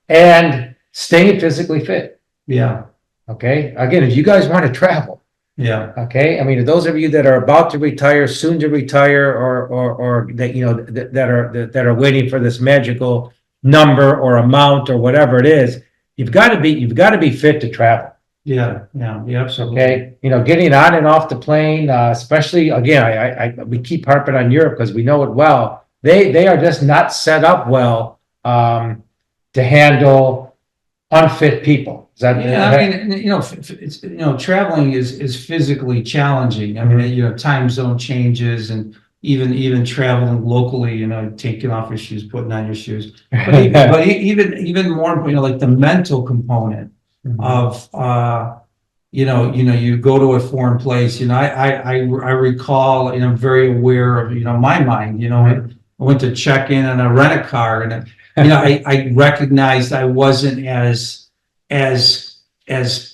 And staying physically fit. Yeah. Okay. Again, if you guys want to travel, Yeah. okay. I mean, those of you that are about to retire, soon to retire, or that that are waiting for this magical number or amount or whatever it is, you've got to be fit to travel. Yeah. Absolutely. Okay. Getting on and off the plane, especially again, we keep harping on Europe because we know it well. They are just not set up well to handle unfit people. Is that? Yeah, I mean, traveling is physically challenging. I mean, time zone changes, and even traveling locally, taking off your shoes, putting on your shoes. But even more important, like the mental component of you go to a foreign place, I recall, I'm very aware of, my mind, I went to check in on a rent-a-car and, I recognized I wasn't as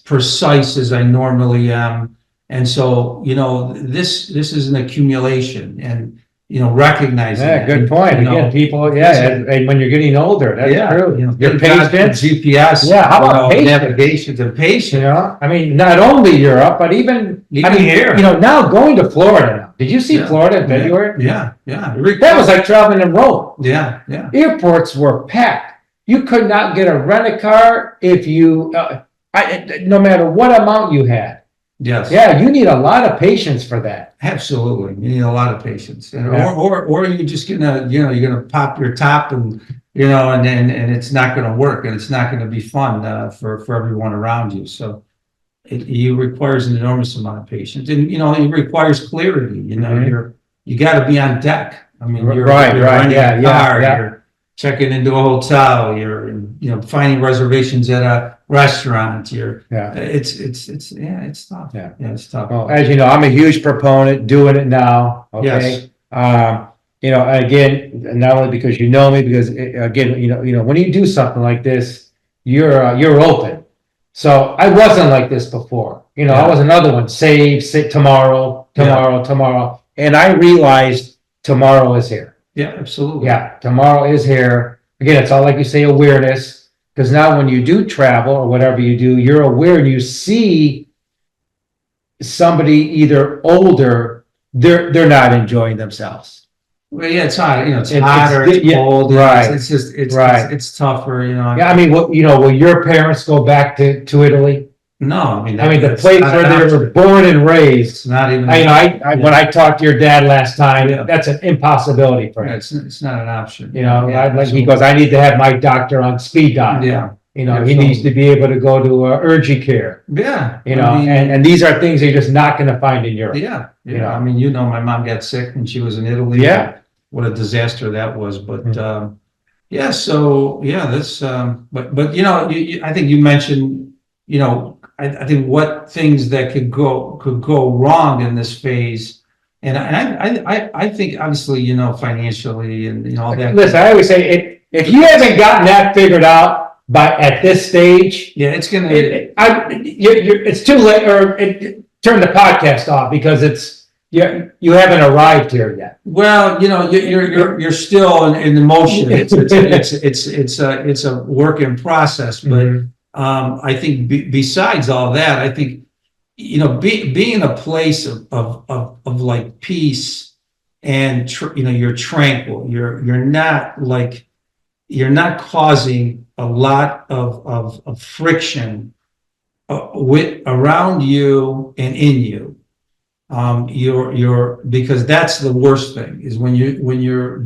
precise as I normally am. And so, this is an accumulation and, recognizing Yeah, that. good point. Again, people, and when you're getting older, that's true. Your patience, GPS. Yeah, how about patience? Navigation to patience. I mean, not only Europe, but even here. now going to Florida now. Did you see Florida in February? Yeah. That was like traveling in Rome. Yeah. Airports were packed. You could not get a rent-a-car if you, no matter what amount you had. Yes. Yeah, you need a lot of patience for that. Absolutely. You need a lot of patience. And, Yeah. or you're just gonna, you're gonna pop your top and, and it's not gonna work and it's not gonna be fun, for everyone around you. So it requires an enormous amount of patience and, it requires clarity, you gotta be on deck. I mean, you're renting a car, you're checking into a hotel, you're, finding reservations at a restaurant, it's tough. Yeah. It's tough. Well, as you know, I'm a huge proponent doing it now. Okay. Yes. Again, not only because you know me, because again, when you do something like this, you're open. So I wasn't like this before. I was another one. Save tomorrow, and I realized tomorrow is here. Yeah, absolutely. Yeah, tomorrow is here. Again, it's all like you say, awareness. Because now when you do travel or whatever you do, you're aware and you see somebody either older, they're not enjoying themselves. Well, yeah, it's hot. It's hot or it's cold. Right. It's just it's tougher. Yeah, I mean, will your parents go back to Italy? No, the place where they were born and raised. It's not even. When I talked to your dad last time, that's an impossibility for him. It's not an option. He goes, I need to have my doctor on speed dial. Yeah. He needs to be able to go to urgent care. Yeah. And these are things you're just not going to find in Europe. Yeah. My mom got sick when she was in Italy. Yeah. What a disaster that was. But this. But I think you mentioned. I think what things that could go wrong in this phase, and I think obviously financially and all that. Listen, I always say if you haven't gotten that figured out at this stage, it's gonna. It's too late, or turn the podcast off because you haven't arrived here yet. Well, you're still in the motion. It's a work in process, but. I think besides all that, I think, being in a place of like peace and, you're tranquil, you're not causing a lot of friction around you and in you. Because that's the worst thing is when you're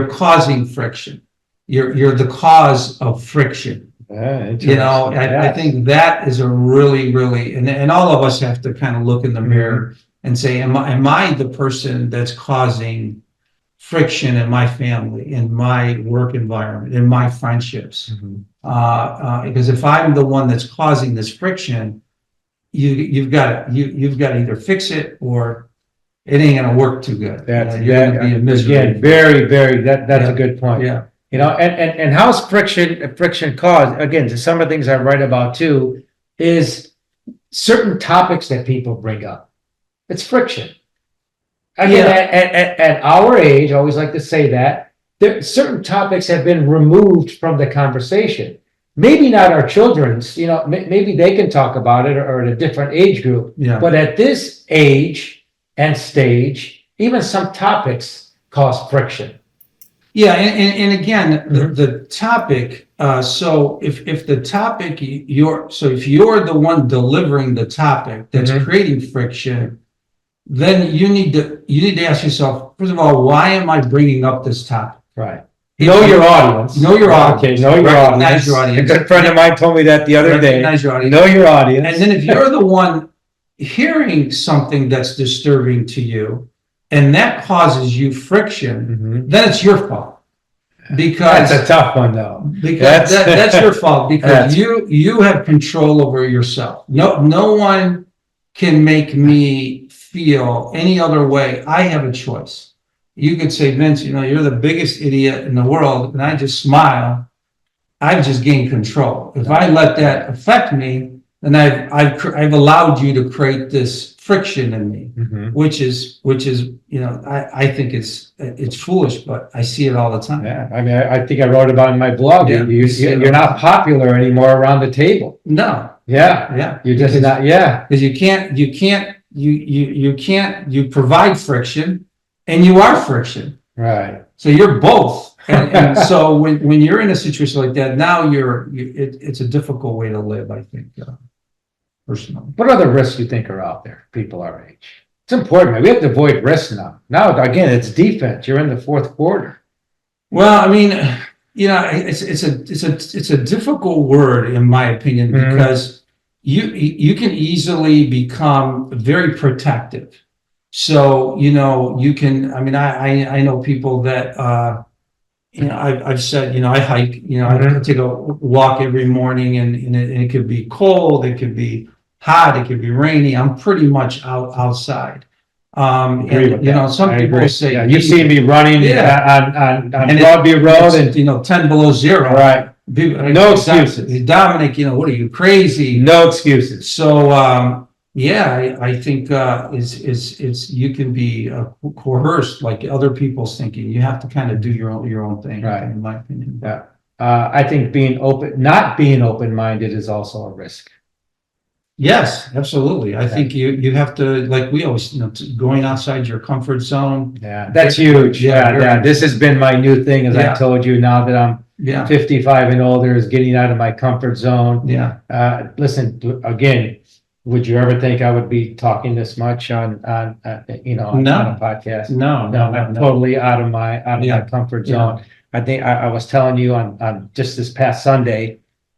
causing friction. You're the cause of friction. I think that is a really, really, and all of us have to kind of look in the mirror and say, am I the person that's causing friction in my family, in my work environment, in my friendships? Because if I'm the one that's causing this friction, you've got to either fix it or it ain't going to work too good. That's very, very. That's a good point. Yeah. And how's friction caused? Again, some of the things I write about too is certain topics that people bring up. It's friction. Again, at our age, I always like to say that certain topics have been removed from the conversation. Maybe not our children's. Maybe they can talk about it or at a different age group. Yeah. But at this age and stage, even some topics cause friction. Yeah, and again, the topic. So if the topic if you're the one delivering the topic that's creating friction, then you need to ask yourself, first of all, why am I bringing up this topic? Right. Know your audience. Know your audience. Okay. Know your audience. A good friend of mine told me that the other day. Recognize your audience. Know your audience. And then if you're the one hearing something that's disturbing to you, and that causes you friction, then it's your fault. because That's a tough one, though. because that's your fault, because That's- you have control over yourself. No one can make me feel any other way. I have a choice. You could say, Vince, you're the biggest idiot in the world, and I just smile. I've just gained control. If I let that affect me, then I've allowed you to create this friction in me, Mhm. which is I think it's foolish, but I see it all the time. Yeah, I mean, I think I wrote about it in my blog. Yeah. You're not popular anymore around the table. No, Yeah, yeah, you're just not. Yeah, because you provide friction, and you are friction. right. So you're both. And so when you're in a situation like that, now it's a difficult way to live, I think, personally. What other risks you think are out there? People our age. It's important, man. We have to avoid risks now. Now, again, it's defense. You're in the fourth quarter. Well, I mean, it's a difficult word, in my opinion, Mhm. because you can easily become very protective. So, you can, I mean, I know people that, I've said, I hike, I take a walk every morning, and it could be cold, it could be hot, it could be rainy. I'm pretty much outside. Agree with that. Some I people agree. say, Yeah, you've seen me running on Broadview Road, and 10 below zero. right, People, No excuses. Dominic, what are you, crazy? no excuses. So, I think it's you can be coerced, like other people's thinking. You have to kind of do your own thing, Right. in my opinion. Yeah, I think not being open-minded is also a risk. Yes, absolutely. I think you have to, like we always, going outside your comfort zone. Yeah, that's huge. Yeah. This has been my new thing, as I Yeah. told you. Now that I'm Yeah, 55 and older, is getting out of my comfort zone. yeah. Listen, again, would you ever think I would be talking this much on No. a podcast? No, No, I'm totally out of my Yeah. comfort Yeah. zone. I think I was telling you on just this past Sunday,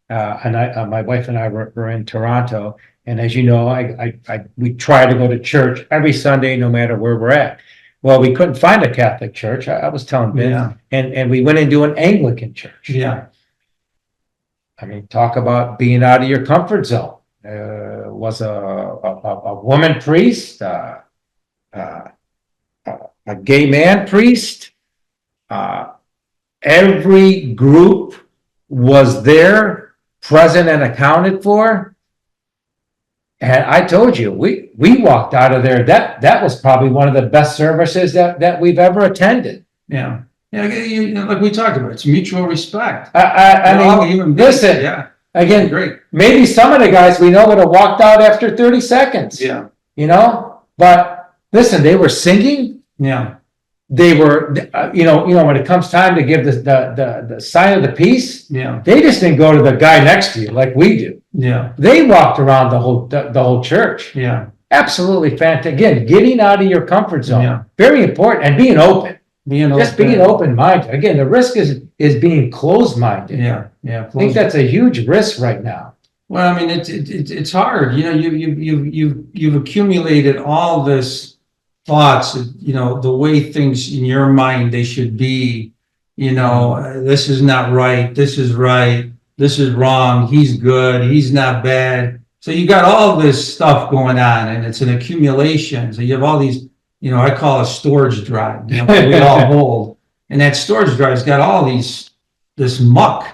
and my wife and I were in Toronto, and as you know, we try to go to church every Sunday, no matter where we're at. Well, we couldn't find a Catholic church. I was telling Vince, Yeah. and we went into an Anglican church. Yeah, I mean, talk about being out of your comfort zone. Was a woman priest, a gay man priest. Every group was there, present and accounted for. And I told you, we walked out of there. That was probably one of the best services that we've ever attended. yeah. Yeah, like we talked about, it's mutual respect. I We're all mean, human beings. listen, Yeah, again, great. maybe some of the guys we know would have walked out after 30 seconds. Yeah, But listen, they were singing. yeah, They were, when it comes time to give the sign of the peace, yeah, they just didn't go to the guy next to you like we do. yeah, They walked around the whole church. yeah, Absolutely fantastic. Again, getting out of your comfort zone, Yeah. very important, and being open. Just being open. open-minded. Again, the risk is being closed-minded. Yeah, yeah. I think that's a huge risk right now. Well, I mean, it's hard. You've accumulated all this thoughts. The way things in your mind they should be. This is not right. This is right. This is wrong. He's good. He's not bad. So you got all this stuff going on, and it's an accumulation. So you have all these. I call a storage drive. We all hold, and that storage drive's got all this muck.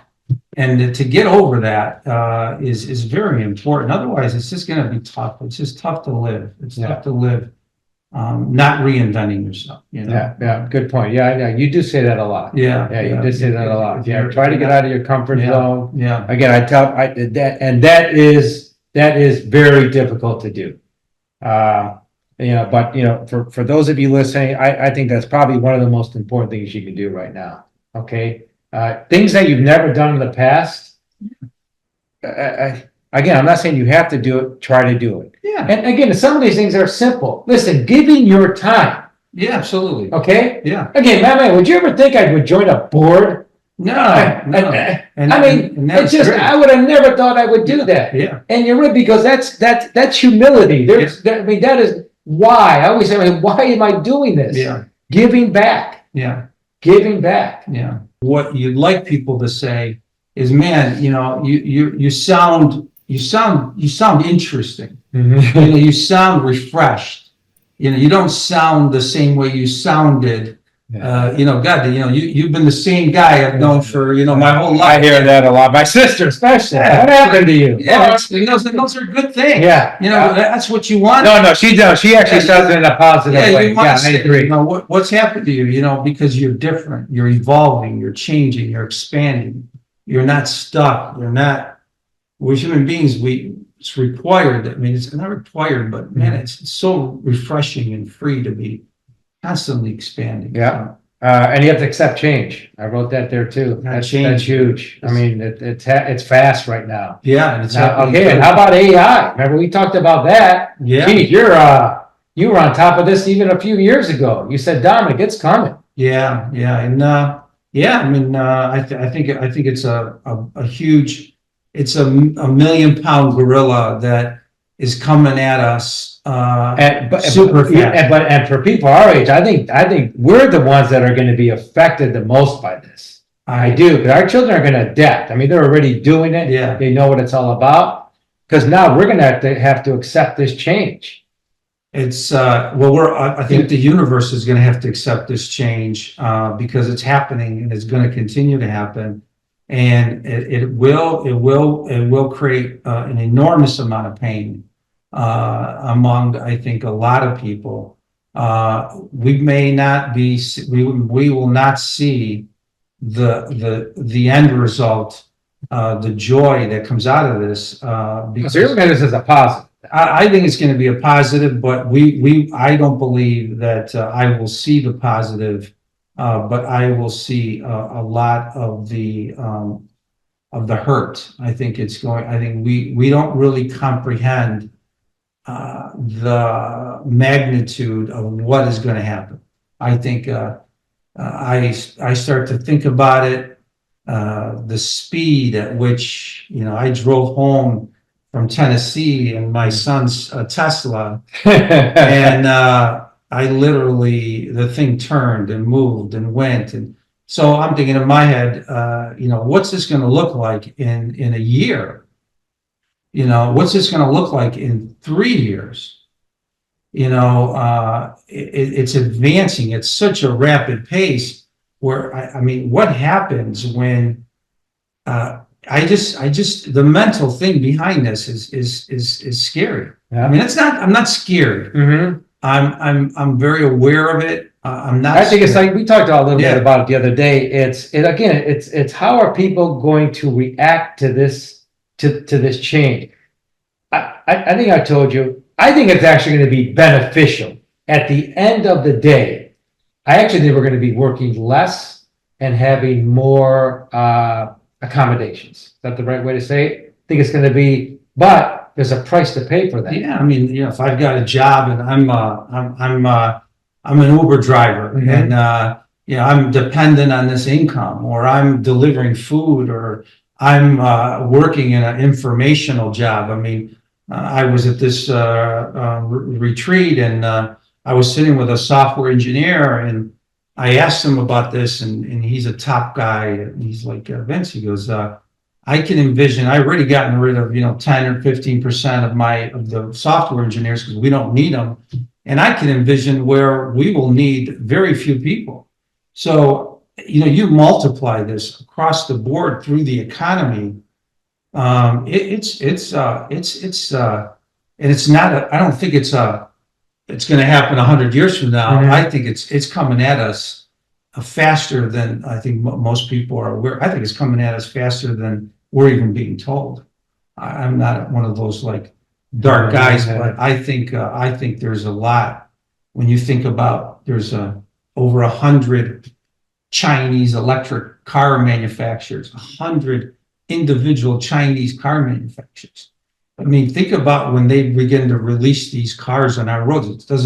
And to get over that is very important. Otherwise, it's just going to be tough. It's just tough to live. It's tough to live, not reinventing yourself. Yeah, good point. Yeah, you do say that a lot. Yeah, You did say that a lot. Yeah, try to get out of your comfort zone. Yeah, Again, that is very difficult to do. But for those of you listening, I think that's probably one of the most important things you can do right now. Okay. Things that you've never done in the past. Again, I'm not saying you have to do it. Try to do it. yeah, And again, some of these things are simple. Listen, giving your time. yeah, absolutely. Okay. Yeah, Again, man, would you ever think I would join a board? no. I mean, that's it's just great. I would have never thought I would do that. Yeah, And you're right, because that's humility. That is why I always say, why am I doing this? yeah, Giving back. yeah, Giving back. yeah. what you'd like people to say is, man, you sound interesting. You sound refreshed. You don't sound the same way you sounded. God, you've been the same guy I've known for, my whole life. I hear that a lot. My sister, especially. Yeah. What happened to you? Yeah, those are good things. Yeah. That's what you want. No, she does. She actually says it in a positive way. You want Yeah, to I say, agree. what's happened to you, because you're different, you're evolving, you're changing, you're expanding. You're not stuck. We're human beings, it's required. I mean, it's not required, but man, it's so refreshing and free to be constantly expanding. Yeah. And you have to accept change. I wrote that there too. That's huge. I mean, it's fast right now. Yeah. And it's okay. And how about AI? Remember we talked about that? Yeah. Geez, you were on top of this even a few years ago. You said, Dominic, it's coming. Yeah. Yeah. And, I mean, I think it's a huge, it's a $1 million gorilla that is coming at us super fast. And for people our age, I think we're the ones that are going to be affected the most by this. I do, but our children are going to adapt. I mean, they're already doing it. Yeah. They know what it's all about. Because now we're going to have to accept this change. It's I think the universe is going to have to accept this change because it's happening and it's going to continue to happen, and it will create an enormous amount of pain among, I think, a lot of people. We will not see the end result, the joy that comes out of this. Because So you're looking at this as a positive. I think it's going to be a positive, but I don't believe that I will see the positive, but I will see a lot of the hurt. I think we don't really comprehend the magnitude of what is going to happen. I think I start to think about it, the speed at which I drove home from Tennessee in my son's Tesla, and I literally, the thing turned and moved and went, and so I'm thinking in my head, what's this going to look like in a year? What's this going to look like in 3 years? It's advancing at such a rapid pace. Where I mean, what happens when? The mental thing behind this is scary. Yeah. I mean, I'm not scared. Mm-hmm. I'm very aware of it. I'm not. I think it's like we talked a little Yeah. bit about it the other day. It's how are people going to react to this this change? I think I told you. I think it's actually going to be beneficial at the end of the day. I actually think we're going to be working less and having more accommodations. Is that the right way to say it? I think it's going to be, but there's a price to pay for that. Yeah, I mean, if I've got a job and I'm an Uber driver, Mm-hmm. and I'm dependent on this income, or I'm delivering food, or I'm working in an informational job. I mean, I was at this retreat, and I was sitting with a software engineer, and I asked him about this, and he's a top guy. And he's like, Vince, he goes, I can envision, I already gotten rid of, 10 or 15% of the software engineers because we don't need them. And I can envision where we will need very few people. So, you multiply this across the board through the economy. And it's not, I don't think it's going to happen 100 years from now. Mm-hmm. I think it's coming at us faster than I think most people are aware. I think it's coming at us faster than we're even being told. I'm not one of those like dark guys, but I think there's a lot. When you think about, there's over 100 Chinese electric car manufacturers, 100 individual Chinese car manufacturers. I mean, think about when they begin to release these cars on our roads. There's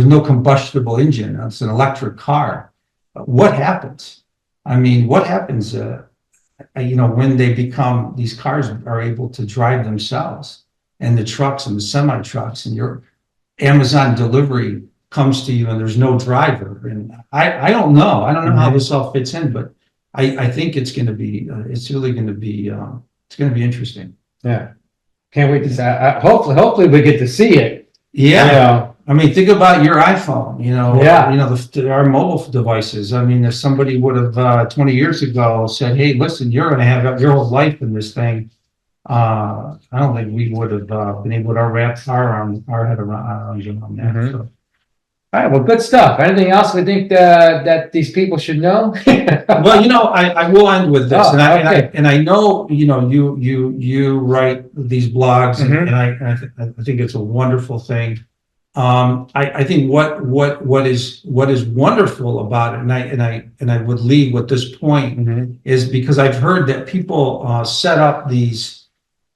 no combustible engine. It's an electric car. What happens? I mean, what happens, when these cars are able to drive themselves, and the trucks and the semi-trucks, and your Amazon delivery comes to you and there's no driver. And I don't know. I don't know how this all fits in, but I think it's going to be, it's really going to be, it's going to be interesting. Yeah. Can't wait to see, hopefully we get to see it. Yeah. You know, I mean, think about your iPhone, Yeah. Our mobile devices. I mean, if somebody would have 20 years ago said, hey, listen, you're going to have your whole life in this thing. I don't think we would have been able to wrap our head around that. Mhm. So. all right, well, good stuff. Anything else we think that these people should know? Well, I will end with this, Oh, okay. and I know, you write these blogs, Mhm. and I think it's a wonderful thing. I think what is wonderful about it, and I would leave with this point, Mhm. is because I've heard that people set up these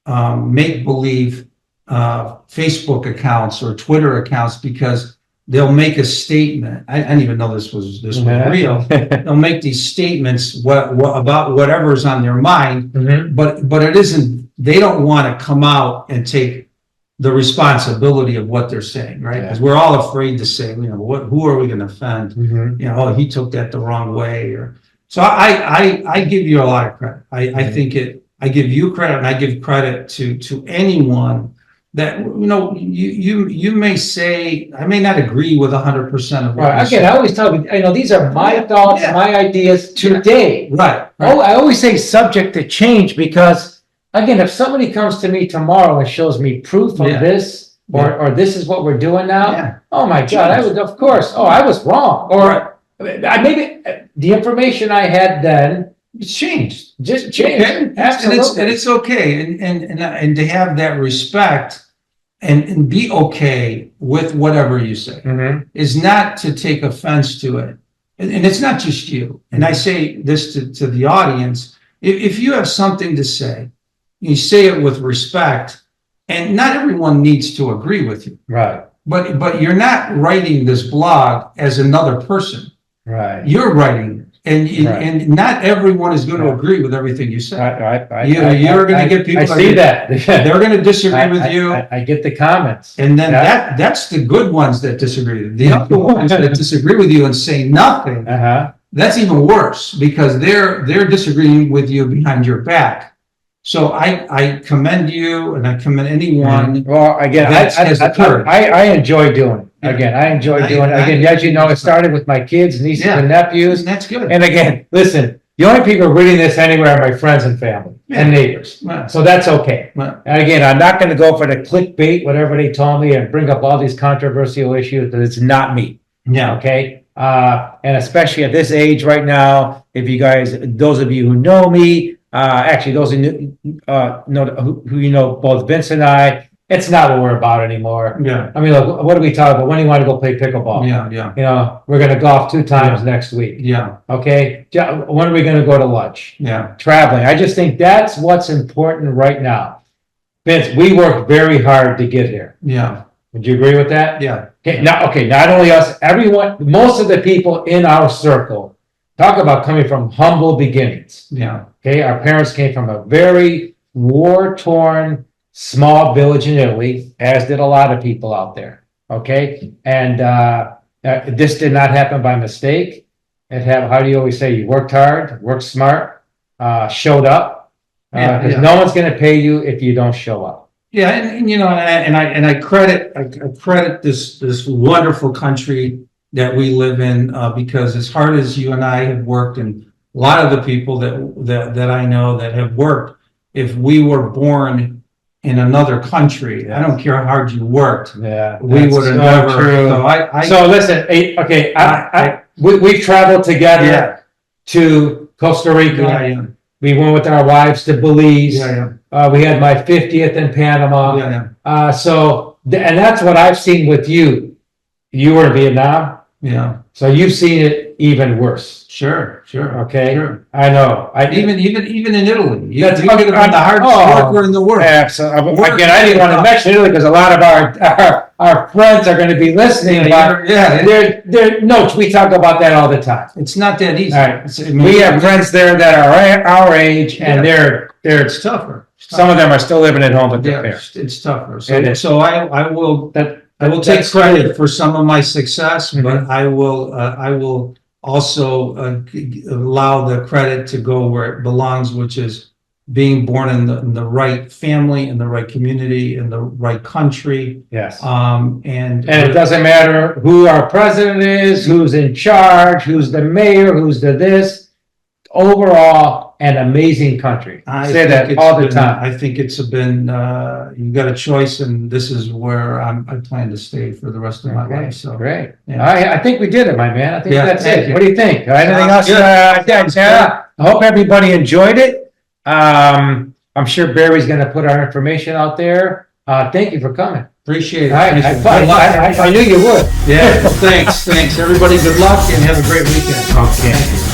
make-believe Facebook accounts or Twitter accounts because they'll make a statement. I didn't even know this was Yeah. real. They'll make these statements about whatever's on their mind, Mhm. but it isn't. They don't want to come out and take the responsibility of what they're saying, right? Because we're all afraid to say, who are we going to offend? Mhm. Oh, he took that the wrong way, or so. I give you a lot of credit. I think I give you credit, and I give credit to anyone that you may say, I may not agree with 100% of what Right. you Again, say. I always tell you, these are my thoughts, Yeah. my ideas today. Right. Oh, I always say subject to change because, again, if somebody comes to me tomorrow and shows me proof of Yeah. this, or this is what we're doing now, Yeah. oh my God, I would, of course, I was wrong. Or maybe the information I had then It's changed. just changed. Okay. Absolutely. And it's okay. And to have that respect and be okay with whatever you say Mhm. is not to take offense to it. And it's not just you. And I say this to the audience. If you have something to say, you say it with respect, and not everyone needs to agree with you. Right. But you're not writing this blog as another person. Right. You're writing, and Right. and not everyone is going to agree with everything you say. You're gonna get people I see that. They're going to disagree with you, I get the comments. and then Yeah. that's the good ones that disagree with you. The other ones that disagree with you and say nothing, Uh-huh. that's even worse because they're disagreeing with you behind your back. So I commend you, and I commend anyone. Well, again, Has occurred. I enjoy doing it. Again, I enjoy doing it. Again, as you know, it started with my kids, nieces and nephews. And that's good. And again, listen, the only people reading this anywhere are my friends and family and neighbors. Right. So that's okay. Right. And again, I'm not going to go for the clickbait, whatever they told me, and bring up all these controversial issues, because it's not me. Yeah. Okay. And especially at this age right now, if you guys, those of you who know me, actually those know who you know, both Vince and I, it's not what we're about anymore. Yeah. I mean, look, what do we talk about? When do you want to go play pickleball? Yeah. We're going to golf 2 times next week. Yeah. Okay. When are we going to go to lunch? Yeah. Traveling. I just think that's what's important right now. Vince, we worked very hard to get here. Yeah. Would you agree with that? Yeah. Okay, not only us, everyone, most of the people in our circle talk about coming from humble beginnings. Yeah. Okay, our parents came from a very war-torn small village in Italy, as did a lot of people out there. Okay, and this did not happen by mistake. How do you always say? You worked hard, worked smart, showed up, because no one's going to pay you if you don't show up. Yeah, and I credit this wonderful country that we live in, because as hard as you and I have worked, and a lot of the people that I know that have worked, if we were born in another country, I don't care how hard you worked, we would have never. True. So listen, okay, we've traveled together to Costa Rica. Yeah. We went with our wives to Belize. Yeah. We had my 50th in Panama. Yeah. And that's what I've seen with you. You were in Vietnam. Yeah. So you've seen it even worse. Sure. Okay. Sure. I know. Even in Italy. You That's could have been the hardest worker in the world. Absolutely. Again, I didn't want to mention Italy because a lot of our friends are going to listening. We talk about that all the time. It's not that easy. All right. We have friends there that are our age, and it's tougher. Some of them are still living at home with their parents. It's tougher. So I will take credit for some of my success, but I will also allow the credit to go where it belongs, which is being born in the right family, in the right community, in the right country. Yes. And And it doesn't matter who our president is, who's in charge, who's the mayor, who's the this. Overall, an amazing country. I say that all the time. I think it's been, you got a choice, and this is where I plan to stay for the rest of my life. So Great. Yeah. I think we did it, my man. I think Yeah, that's thank it. you. What do you think? Anything else? Good. I hope everybody enjoyed it. I'm sure Barry's gonna put our information out there. Thank you for coming. Appreciate it. I knew you would. Yeah, thanks. Everybody, good luck and have a great weekend. Okay.